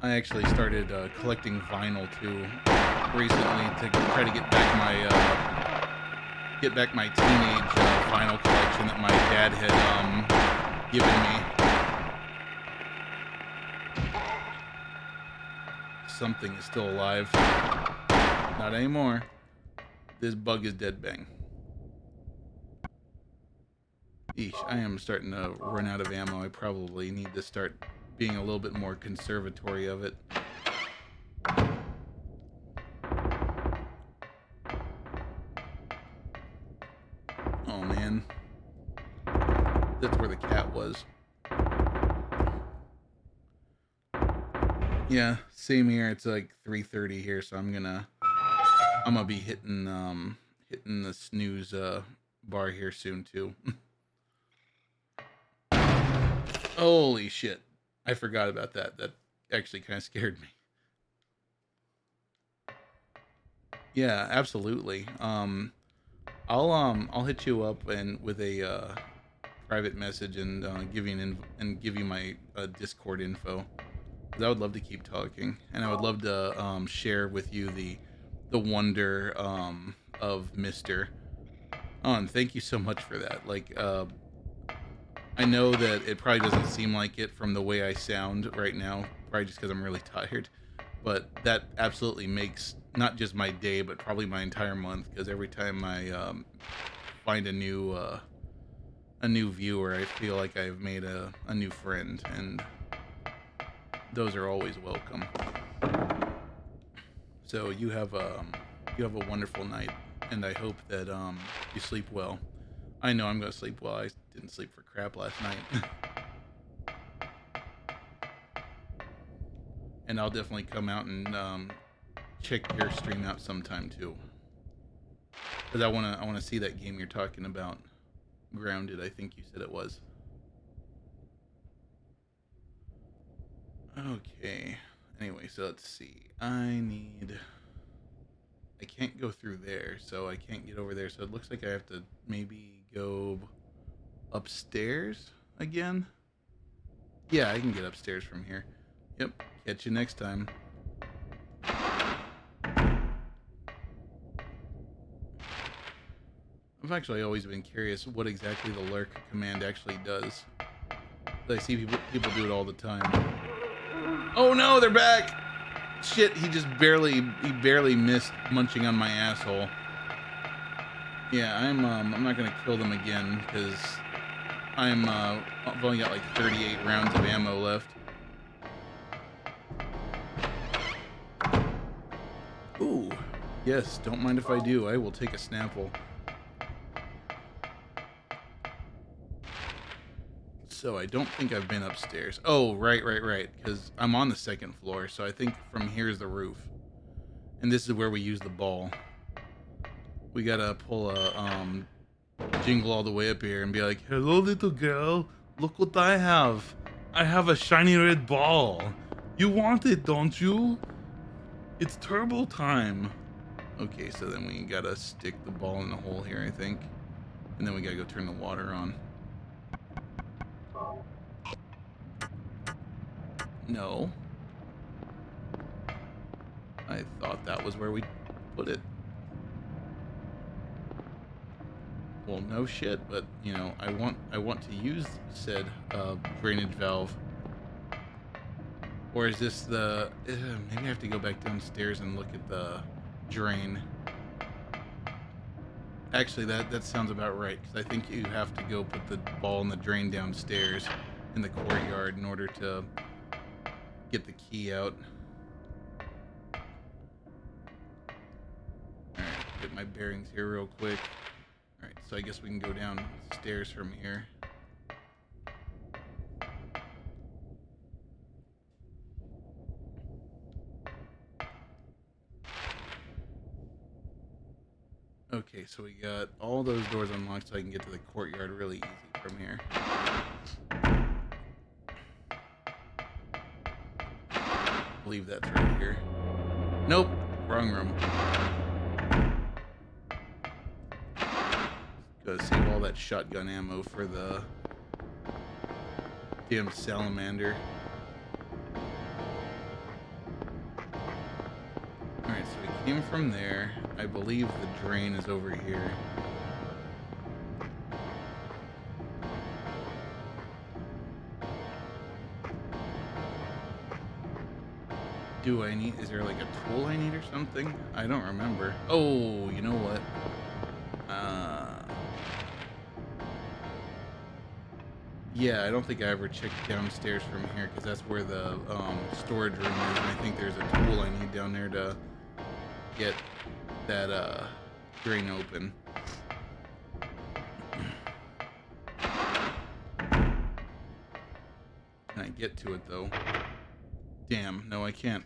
I actually started collecting vinyl too recently to try to get back my teenage vinyl collection that my dad had given me. Something is still alive. Not anymore. This bug is dead bang. Eesh, I am starting to run out of ammo. I probably need to start being a little bit more conservatory of it. Oh man. That's where the cat was. Yeah, same here. It's like 3:30 here, so I'm gonna be hitting the snooze bar here soon too. Holy shit. I forgot about that. That actually kind of scared me. Yeah, absolutely. I'll hit you up and with a private message and give you my Discord info. 'Cause I would love to keep talking, and I would love to share with you the wonder of Mister. Oh, and thank you so much for that. Like, I know that it probably doesn't seem like it from the way I sound right now, probably just because I'm really tired. But that absolutely makes not just my day, but probably my entire month. Because every time I find a new viewer, I feel like I've made a new friend, and those are always welcome. So you have a wonderful night, and I hope that you sleep well. I know I'm gonna sleep well. I didn't sleep for crap last night. And I'll definitely come out and check your stream out sometime too. Because I wanna see that game you're talking about. Grounded, I think you said it was. Okay. Anyway, so let's see. I can't go through there, so I can't get over there. So it looks like I have to maybe go upstairs again. Yeah, I can get upstairs from here. Yep. Catch you next time. I've actually always been curious what exactly the lurk command actually does. I see people do it all the time. Oh no, they're back! Shit, he barely missed munching on my asshole. Yeah, I'm not gonna kill them again because I've only got like 38 rounds of ammo left. Ooh, yes, don't mind if I do. I will take a Snapple. So I don't think I've been upstairs. Oh, right, because I'm on the second floor, so I think from here is the roof. And this is where we use the ball. We gotta pull a jingle all the way up here and be like, "Hello, little girl. Look what I have. I have a shiny red ball. You want it, don't you? It's turbo time." Okay, so then we gotta stick the ball in the hole here, I think. And then we gotta go turn the water on. No. I thought that was where we put it. Well, no shit, but you know, I want to use said drainage valve. Or is this the? Maybe I have to go back downstairs and look at the drain. Actually, that sounds about right, because I think you have to go put the ball in the drain downstairs in the courtyard in order to get the key out. Alright, get my bearings here real quick. Alright, so I guess we can go downstairs from here. Okay, so we got all those doors unlocked so I can get to the courtyard really easy from here. I believe that's right here. Nope, wrong room. Gotta save all that shotgun ammo for the damn salamander. Alright, so we came from there. I believe the drain is over here. Do I need, is there like a tool I need or something? I don't remember. Oh, you know what? Yeah, I don't think I ever checked downstairs from here because that's where the storage room is. And I think there's a tool I need down there to get that drain open. Can I get to it though? Damn, no I can't.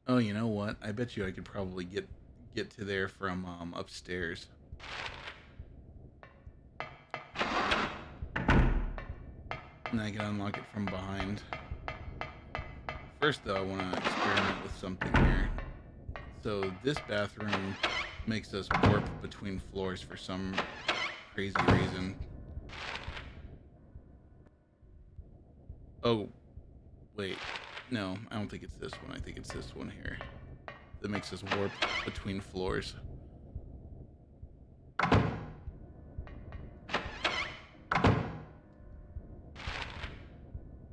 Oh, you know what? I bet you I could probably get to there from upstairs. And I can unlock it from behind. First though, I want to experiment with something here. So this bathroom makes us warp between floors for some crazy reason. Oh, wait. No, I don't think it's this one. I think it's this one here that makes us warp between floors.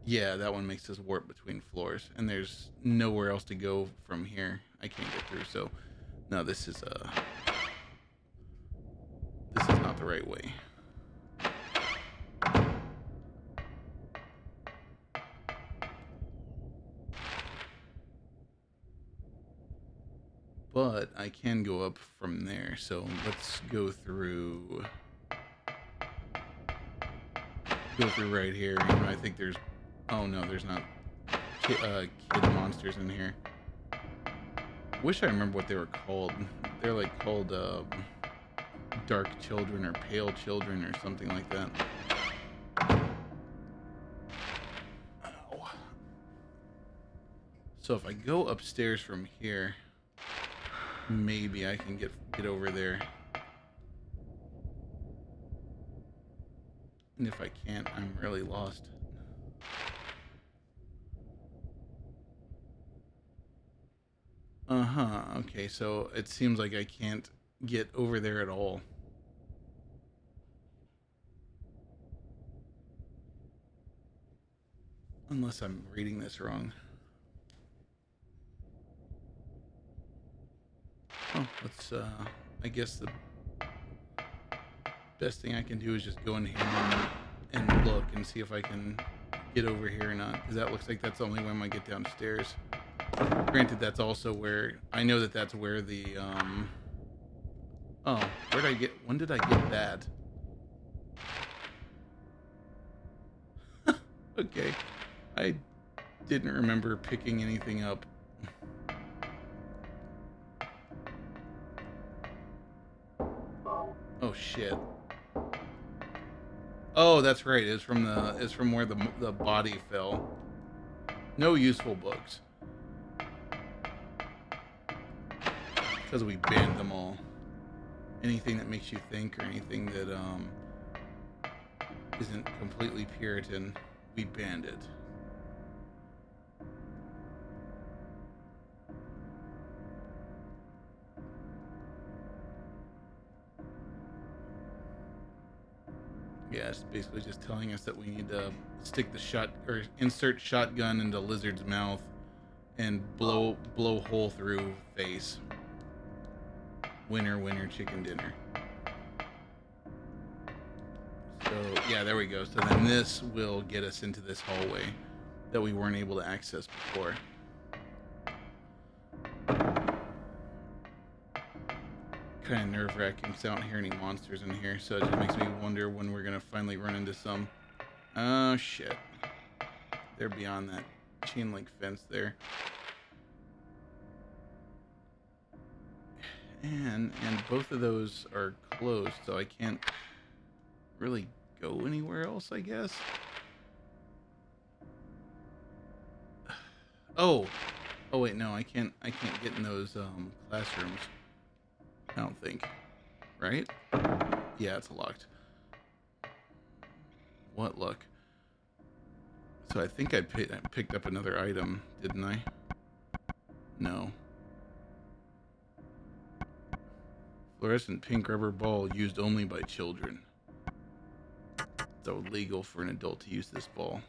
Yeah, that one makes us warp between floors, and there's nowhere else to go from here. I can't get through, so no, this is not the right way. But I can go up from there, so let's go through right here. You know, I think there's, oh no, there's not kid monsters in here. Wish I remember what they were called. They're like called dark children or pale children or something like that. Ow. So if I go upstairs from here, maybe I can get over there. And if I can't, I'm really lost. Uh-huh, okay, so it seems like I can't get over there at all. Unless I'm reading this wrong. Oh, let's, I guess the best thing I can do is just go in here and look and see if I can get over here or not, because that looks like that's the only way I'm gonna get downstairs. Granted, that's also where, I know that that's where the, oh, where did I get, when did I get that? Okay, I didn't remember picking anything up. shit. Oh, that's right. It's from where the body fell. No useful books. Because we banned them all. Anything that makes you think or anything that isn't completely Puritan, we banned it. Yeah, it's basically just telling us that we need to stick the insert shotgun into lizard's mouth and blow hole through face. Winner, winner, chicken dinner. So yeah, there we go. So then this will get us into this hallway that we weren't able to access before. Kind of nerve-wracking, so I don't hear any monsters in here, so it just makes me wonder when we're gonna finally run into some. Oh shit, they're beyond that chain link fence there. And both of those are closed, so I can't really go anywhere else, I guess. Oh wait, no, I can't get in those classrooms. I don't think. Right? Yeah, it's locked. What luck. So I think I picked up another item, didn't I? No. Fluorescent pink rubber ball used only by children. So legal for an adult to use this ball.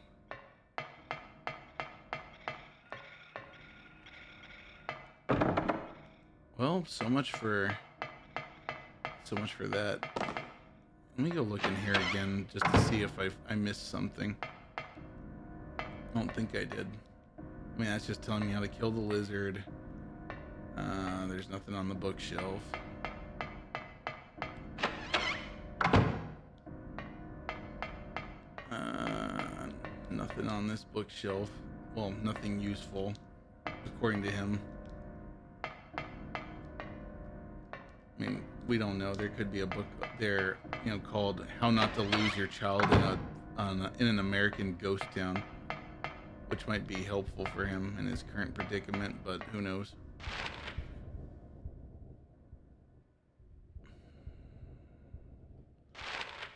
Well, so much for that. Let me go look in here again just to see if I missed something. I don't think I did. I mean, that's just telling me how to kill the lizard. There's nothing on the bookshelf. Nothing on this bookshelf. Well, nothing useful, according to him. I mean, we don't know. There could be a book there, called "How Not to Lose Your Child in an American Ghost Town," which might be helpful for him in his current predicament, but who knows?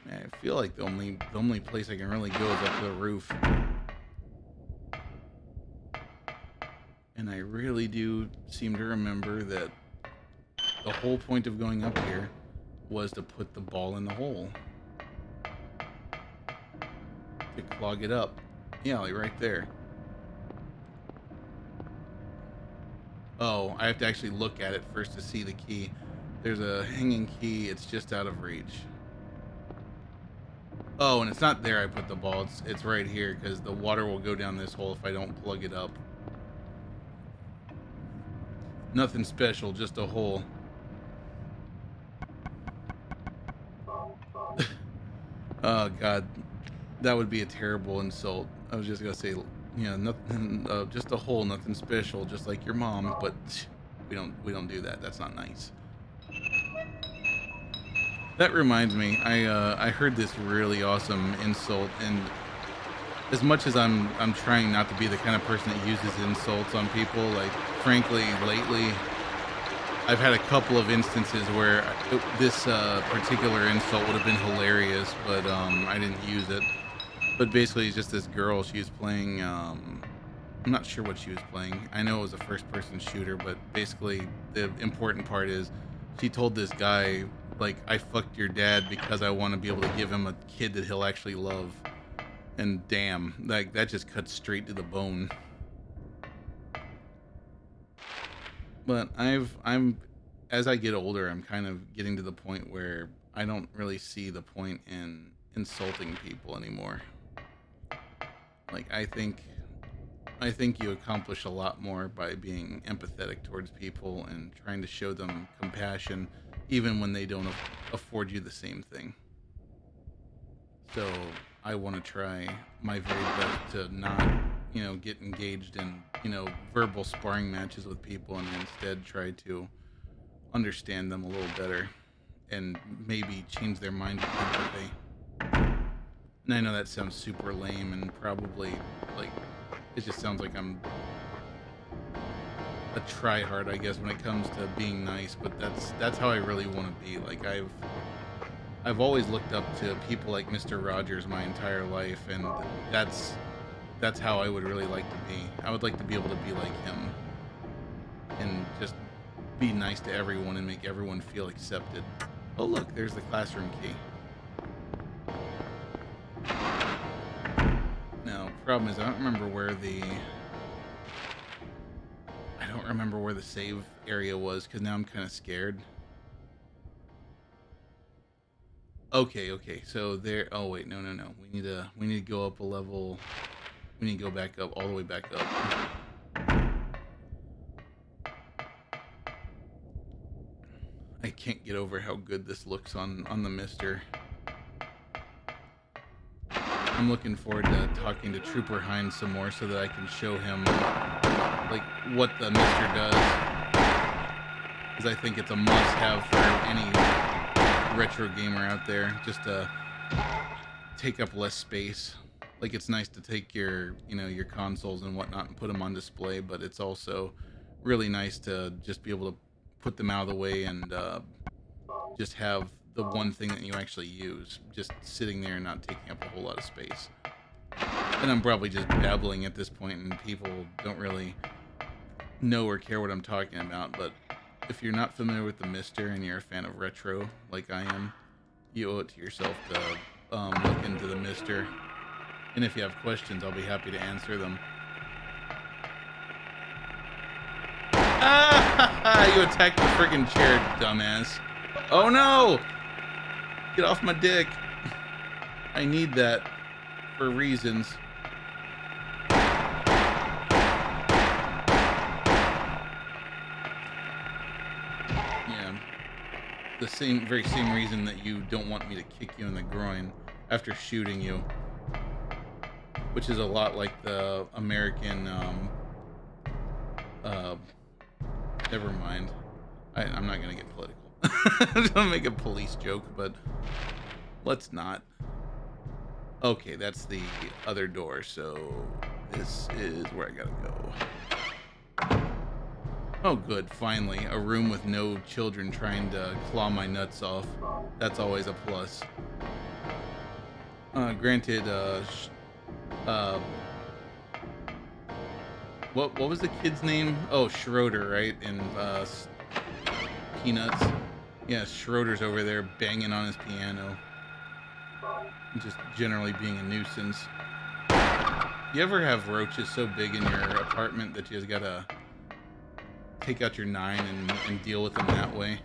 I feel like the only place I can really go is up to the roof. And I really do seem to remember that the whole point of going up here was to put the ball in the hole. To clog it up. Yeah, like right there. Oh, I have to actually look at it first to see the key. There's a hanging key, it's just out of reach. Oh, and it's not there I put the ball, it's right here, because the water will go down this hole if I don't plug it up. Nothing special, just a hole. Oh god, that would be a terrible insult. I was just gonna say, nothing, just a hole, nothing special, just like your mom, but we don't do that. That's not nice. That reminds me, I heard this really awesome insult, and as much as I'm trying not to be the kind of person that uses insults on people, like frankly lately I've had a couple of instances where this particular insult would have been hilarious, but I didn't use it. But basically, it's just this girl. She was playing. I'm not sure what she was playing. I know it was a first-person shooter, but basically, the important part is she told this guy, like, "I fucked your dad because I want to be able to give him a kid that he'll actually love." And damn, like that just cuts straight to the bone. But I'm as I get older, I'm kind of getting to the point where I don't really see the point in insulting people anymore. Like I think you accomplish a lot more by being empathetic towards people and trying to show them compassion even when they don't afford you the same thing. So I want to try my very best to not, get engaged in, verbal sparring matches with people and instead try to understand them a little better and maybe change their mind to empathy. And I know that sounds super lame and probably like it just sounds like I'm a tryhard, I guess, when it comes to being nice, but that's how I really want to be. Like I've always looked up to people like Mr. Rogers my entire life, and that's how I would really like to be. I would like to be able to be like him and just be nice to everyone and make everyone feel accepted. Oh look, there's the classroom key. Now, problem is I don't remember where the save area was, because now I'm kind of scared. Okay, so there. Oh wait, no. We need to go up a level. We need to go back up, all the way back up. I can't get over how good this looks on the Mister. I'm looking forward to talking to Trooper Hines some more so that I can show him like what the Mister does, because I think it's a must-have for any retro gamer out there, just to take up less space. Like, it's nice to take your consoles and whatnot and put them on display, but it's also really nice to just be able to put them out of the way and just have the one thing that you actually use just sitting there and not taking up a whole lot of space. And I'm probably just babbling at this point and people don't really know or care what I'm talking about, but if you're not familiar with the Mister and you're a fan of retro like I am, you owe it to yourself to look into the Mister. And if you have questions, I'll be happy to answer them. Ah! You attacked the freaking chair, dumbass. Oh no! Get off my dick. I need that for reasons. Yeah. The very same reason that you don't want me to kick you in the groin after shooting you. Which is a lot like the American, never mind. I'm not gonna get political. I was gonna make a police joke, but let's not. Okay, that's the other door, so this is where I gotta go. Oh good, finally. A room with no children trying to claw my nuts off. That's always a plus. Granted, what was the kid's name? Oh, Schroeder, right? In Peanuts. Yeah, Schroeder's over there banging on his piano. Just generally being a nuisance. You ever have roaches so big in your apartment that you just gotta take out your 9 and deal with them that way?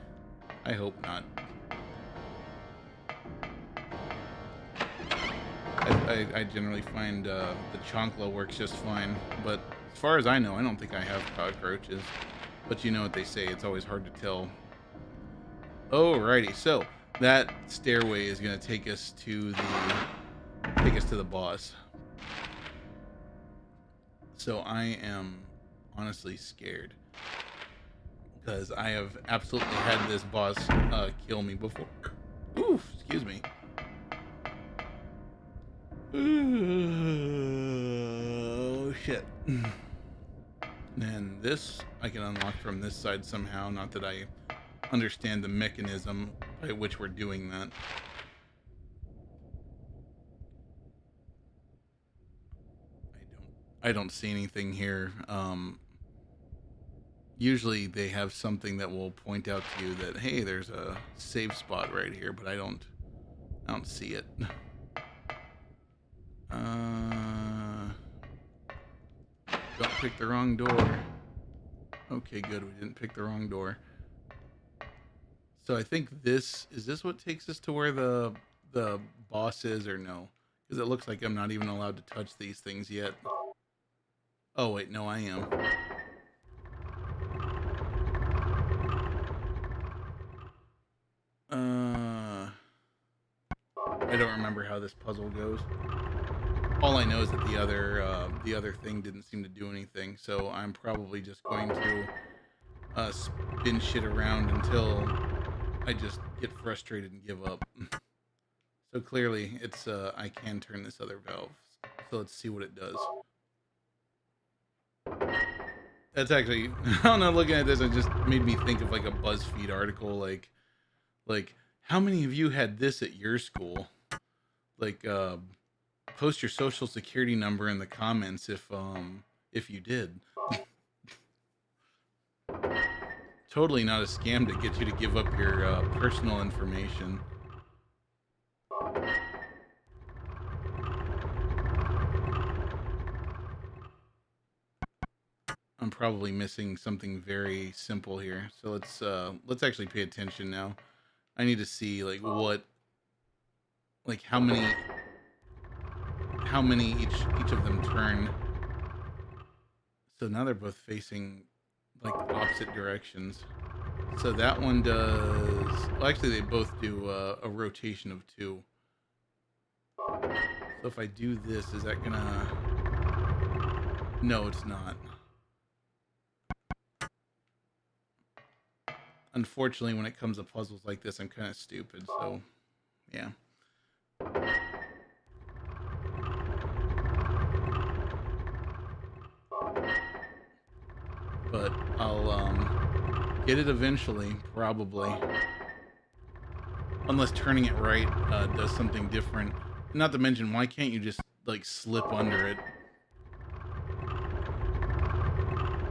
I hope not. I generally find the chancla works just fine, but as far as I know, I don't think I have cockroaches. But you know what they say, it's always hard to tell. Alrighty, so that stairway is going to take us to the boss. So I am honestly scared, because I have absolutely had this boss kill me before. Oof, excuse me. Oh shit. And this I can unlock from this side somehow, not that I understand the mechanism by which we're doing that. I don't see anything here. Usually they have something that will point out to you that, hey, there's a save spot right here, but I don't see it. Don't pick the wrong door. Okay, good. We didn't pick the wrong door. So I think is this what takes us to where the boss is, or no? Because it looks like I'm not even allowed to touch these things yet. Oh wait, no, I am. I don't remember how this puzzle goes. All I know is that the other thing didn't seem to do anything, so I'm probably just going to spin shit around until I just get frustrated and give up. So clearly, it's I can turn this other valve. So let's see what it does. That's actually, I don't know, looking at this, it just made me think of like a BuzzFeed article, like how many of you had this at your school? Like, post your social security number in the comments if you did. Totally not a scam to get you to give up your personal information. I'm probably missing something very simple here. So let's actually pay attention now. I need to see like what, like how many each of them turn. So now they're both facing like opposite directions. So that one does, well, actually they both do a rotation of 2. So if I do this, is that gonna, no, it's not. Unfortunately, when it comes to puzzles like this, I'm kind of stupid, so yeah. But I'll get it eventually, probably. Unless turning it right does something different. Not to mention, why can't you just like slip under it?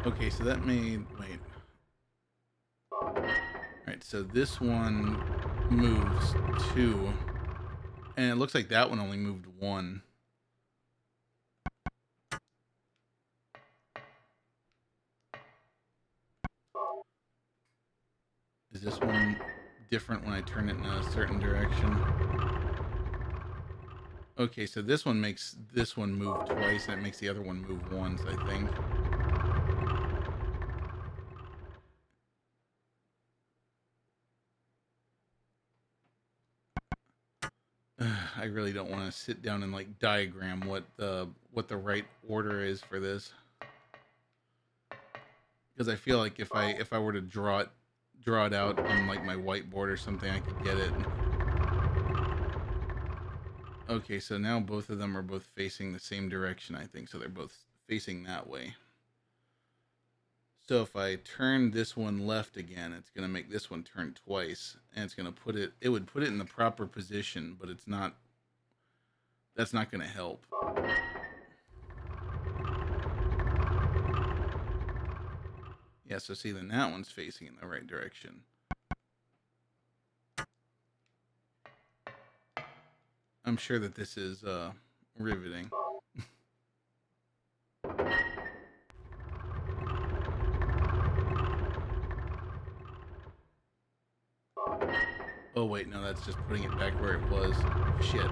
Okay, so that made, wait. Alright, so this one moves 2. And it looks like that one only moved 1. Is this one different when I turn it in a certain direction? Okay, so this one makes this one move twice, and it makes the other one move once, I think. I really don't want to sit down and like diagram what the right order is for this, because I feel like if I were to draw it out on like my whiteboard or something, I could get it. Okay, so now both of them are both facing the same direction, I think, so they're both facing that way. So if I turn this one left again, it's going to make this one turn twice, and it's going to put it, it would put it in the proper position, but it's not, that's not going to help. Yeah, so see, then that one's facing in the right direction. I'm sure that this is riveting. Oh wait, no, that's just putting it back where it was. Shit.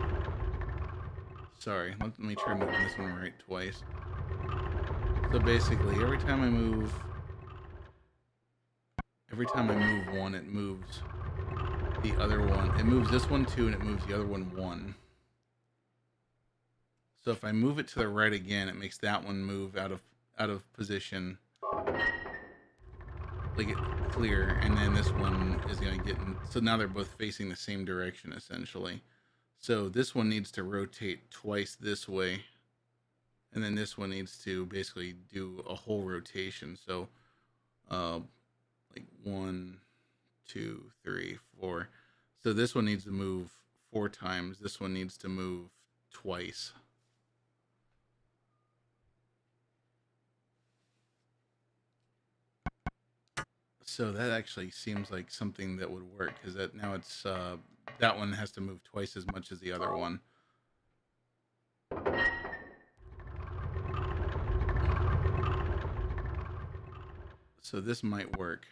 Sorry, let me try moving this one right twice. So basically, every time I move one, it moves the other one. It moves this one 2, and it moves the other one 1. So if I move it to the right again, it makes that one move out of position, like it clear, and then this one is going to get in. So now they're both facing the same direction essentially. So this one needs to rotate twice this way, and then this one needs to basically do a whole rotation. So like 1, 2, 3, 4. So this one needs to move 4 times. This one needs to move twice. So that actually seems like something that would work, because that now it's that one has to move twice as much as the other one. So this might work.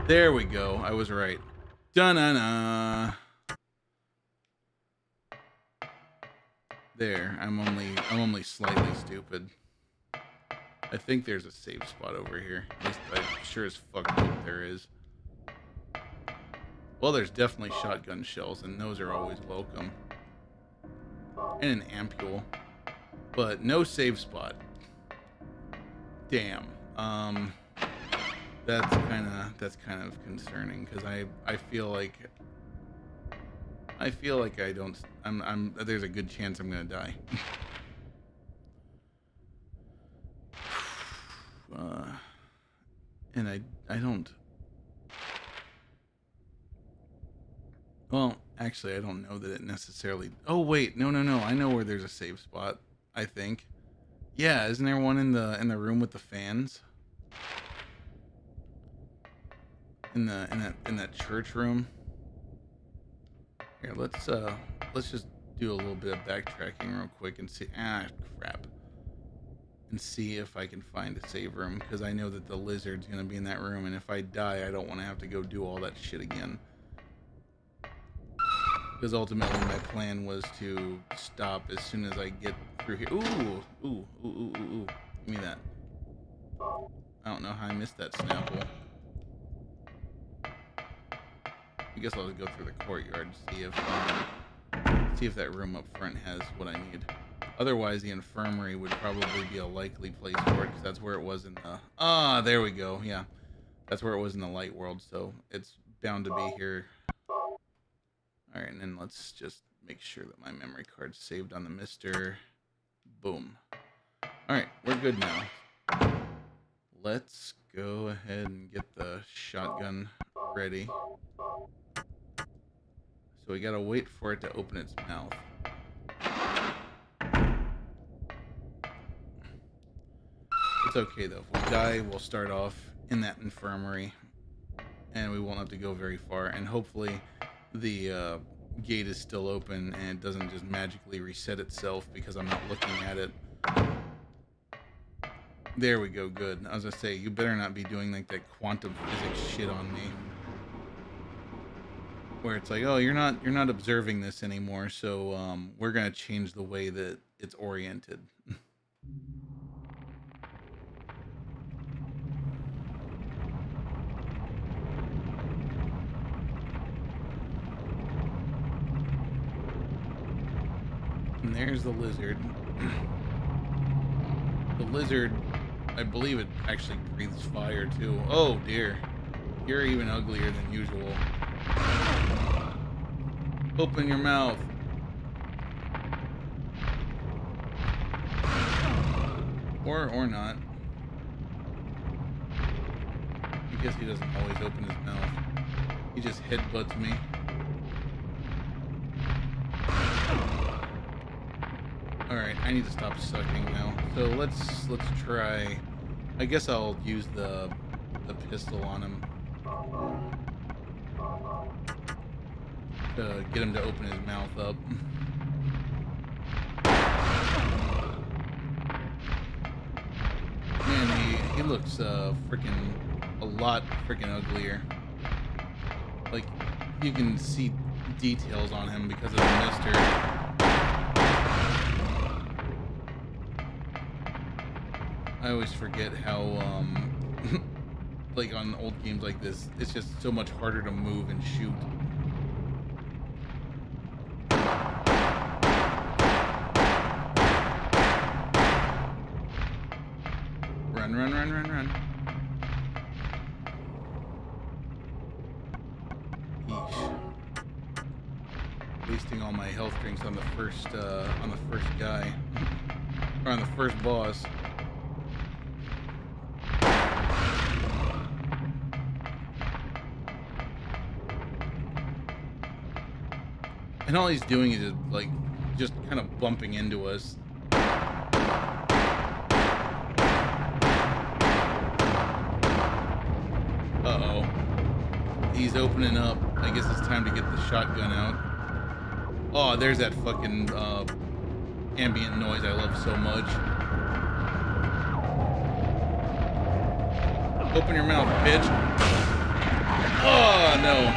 There we go. I was right. Da-na-na. There. I'm only slightly stupid. I think there's a safe spot over here. At least I sure as fuck hope there is. Well, there's definitely shotgun shells, and those are always welcome. And an ampule. But no save spot. Damn. That's kind of concerning because I feel like I don't. There's a good chance I'm gonna die. And I don't. Well, actually, I don't know that it necessarily. Oh wait, no. I know where there's a save spot. I think. Yeah, isn't there one in the room with the fans? In that church room. Here, let's just do a little bit of backtracking real quick and see. Crap. And see if I can find a save room, because I know that the lizard's gonna be in that room, and if I die, I don't want to have to go do all that shit again. Because ultimately, my plan was to stop as soon as I get through here. Ooh. Give me that. I don't know how I missed that Snapple. I guess I'll just go through the courtyard and see if that room up front has what I need. Otherwise, the infirmary would probably be a likely place for it, because that's where it was in the... there we go. Yeah, that's where it was in the light world, so it's bound to be here. All right, and then let's just make sure that my memory card's saved on the Mister. Boom. All right, we're good now. Let's go ahead and get the shotgun ready. So we gotta wait for it to open its mouth. It's okay though. If we die, we'll start off in that infirmary, and we won't have to go very far. And hopefully, the gate is still open and it doesn't just magically reset itself because I'm not looking at it. There we go. Good. I was gonna say, you better not be doing like that quantum physics shit on me, where it's like, oh, you're not observing this anymore, so we're gonna change the way that it's oriented. And there's the lizard. The lizard, I believe it actually breathes fire too. Oh dear, you're even uglier than usual. Open your mouth. Or not. I guess he doesn't always open his mouth. He just headbutts me. Alright, I need to stop sucking now. So let's try. I guess I'll use the pistol on him to get him to open his mouth up. Man, he looks freaking a lot freaking uglier. Like, you can see details on him because of the Mister. I always forget how, like on old games like this, it's just so much harder to move and shoot. Run. Yeesh. Wasting all my health drinks on the first guy. Or on the first boss. And all he's doing is just kind of bumping into us. Uh-oh. He's opening up. I guess it's time to get the shotgun out. Oh, there's that fucking ambient noise I love so much. Open your mouth, bitch. Oh, no.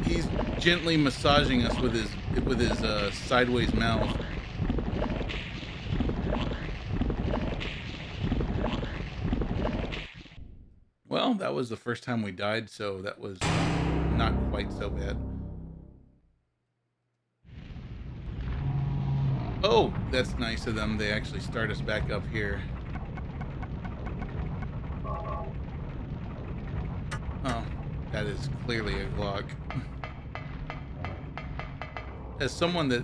He's gently massaging us with his sideways mouth. Well, that was the first time we died, so that was not quite so bad. Oh, that's nice of them. They actually start us back up here. clearly a Glock. As someone that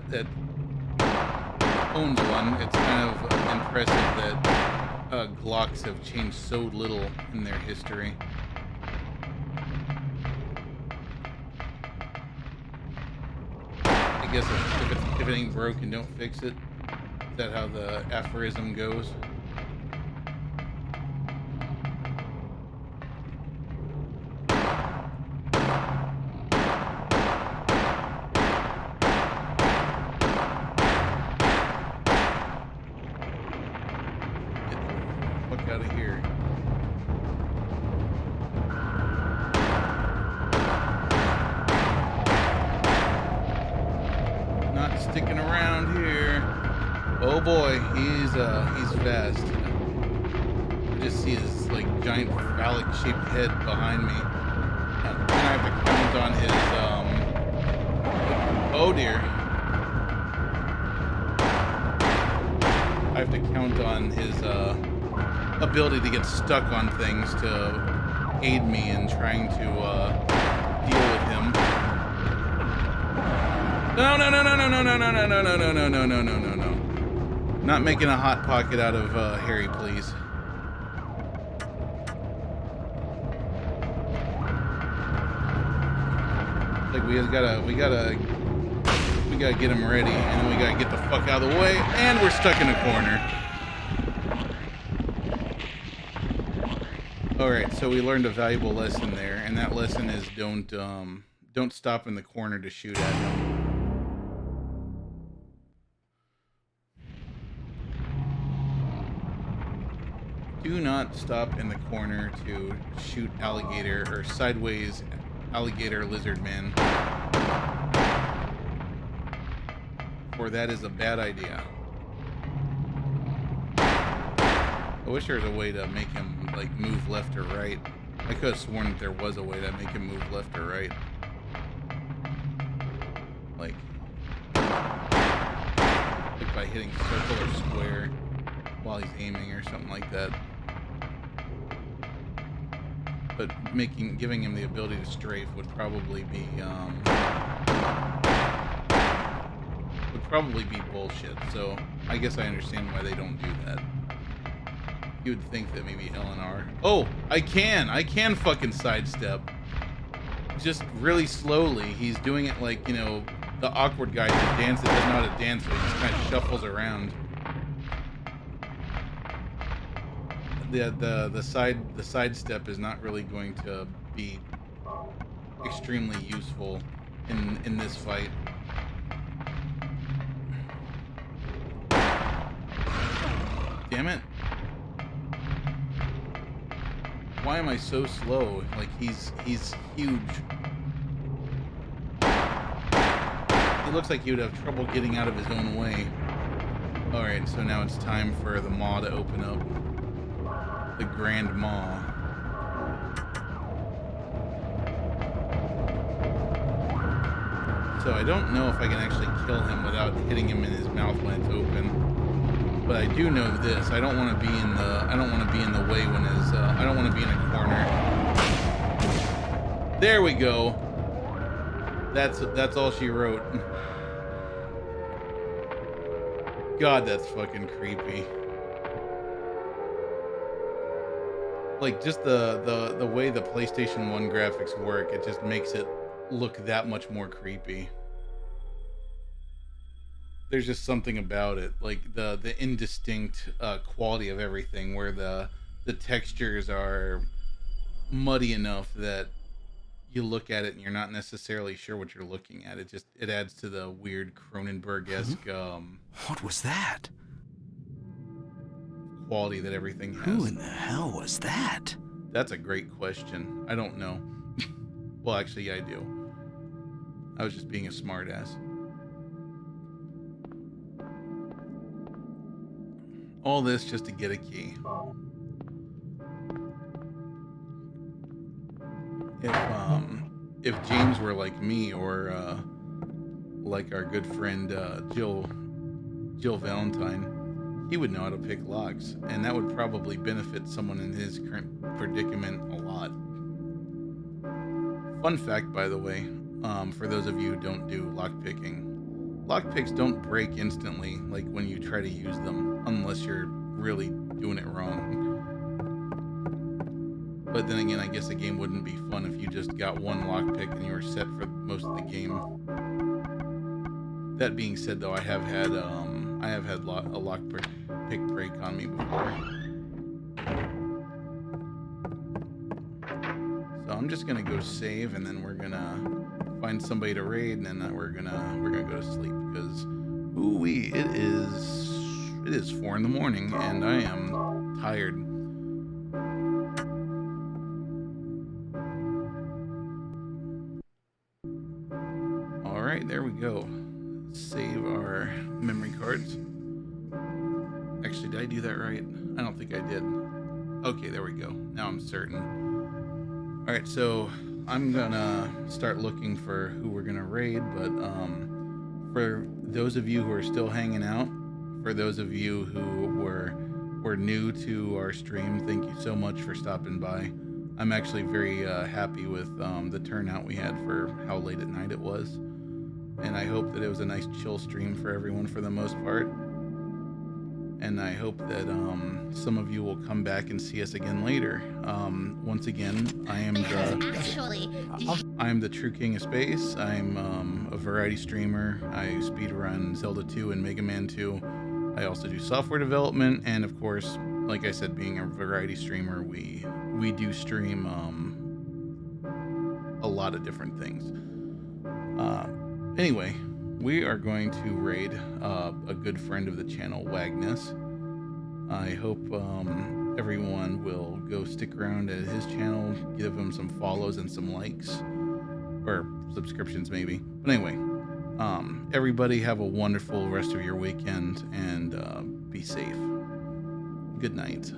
owns one, it's kind of impressive that Glocks have changed so little in their history. I guess if it ain't broken, don't fix it. Is that how the aphorism goes? Out of here. Not sticking around here. Oh boy, he's fast. I just see his like giant phallic shaped head behind me. And I have to count on his oh dear. I have to count on his ability to get stuck on things to aid me in trying to deal with him. No. Not making a hot pocket out of Harry, please. Like we gotta get him ready, and then we gotta get the fuck out of the way, and we're stuck in a corner. All right, so we learned a valuable lesson there, and that lesson is don't stop in the corner to shoot at him. Do not stop in the corner to shoot alligator or sideways alligator lizard man, for that is a bad idea. I wish there was a way to make him like move left or right. I could have sworn that there was a way to make him move left or right. Like by hitting circle or square while he's aiming or something like that. But giving him the ability to strafe would probably be bullshit. So I guess I understand why they don't do that. You would think that maybe LNR. Oh, I can fucking sidestep. Just really slowly. He's doing it like, you know, the awkward guy that doesn't know how to dance, so he just kind of shuffles around. The sidestep is not really going to be extremely useful in this fight. Damn it. Why am I so slow? Like he's huge. He looks like he would have trouble getting out of his own way. Alright, so now it's time for the maw to open up. The Grand Maw. So I don't know if I can actually kill him without hitting him in his mouth when it's open. But I do know this. I don't want to be in the way when his I don't want to be in a corner. There we go. That's all she wrote. God, that's fucking creepy. Like, just the way the PlayStation 1 graphics work, it just makes it look that much more creepy. There's just something about it, like the indistinct quality of everything, where the textures are muddy enough that you look at it and you're not necessarily sure what you're looking at. It adds to the weird Cronenberg-esque What was that? quality that everything has. Who in the hell was that? That's a great question. I don't know. Well, actually, yeah, I do. I was just being a smartass. All this just to get a key. If James were like me, or like our good friend Jill Valentine, he would know how to pick locks, and that would probably benefit someone in his current predicament a lot. Fun fact, by the way, for those of you who don't do lockpicking, lockpicks don't break instantly like when you try to use them, unless you're really doing it wrong. But then again, I guess the game wouldn't be fun if you just got one lockpick and you were set for most of the game. That being said, though, I have had a lockpick break on me before. So I'm just gonna go save, and then we're gonna find somebody to raid, and then we're gonna go to sleep because, ooh-wee, it is 4 in the morning, and I am tired. All right, there we go. Save our memory cards. Actually, did I do that right? I don't think I did. Okay, there we go. Now I'm certain. All right, so I'm gonna start looking for who we're gonna raid, but for those of you who are still hanging out, for those of you who were new to our stream, thank you so much for stopping by. I'm actually very happy with the turnout we had for how late at night it was, and I hope that it was a nice chill stream for everyone for the most part. And I hope that some of you will come back and see us again later. Once again, I am the True King of Space. I'm a variety streamer. I speedrun Zelda 2 and Mega Man 2. I also do software development, and of course, like I said, being a variety streamer, we do stream a lot of different things. Anyway, we are going to raid a good friend of the channel, Wagnus. I hope everyone will go stick around at his channel, give him some follows and some likes, or subscriptions maybe. But anyway, everybody have a wonderful rest of your weekend, and be safe. Good night.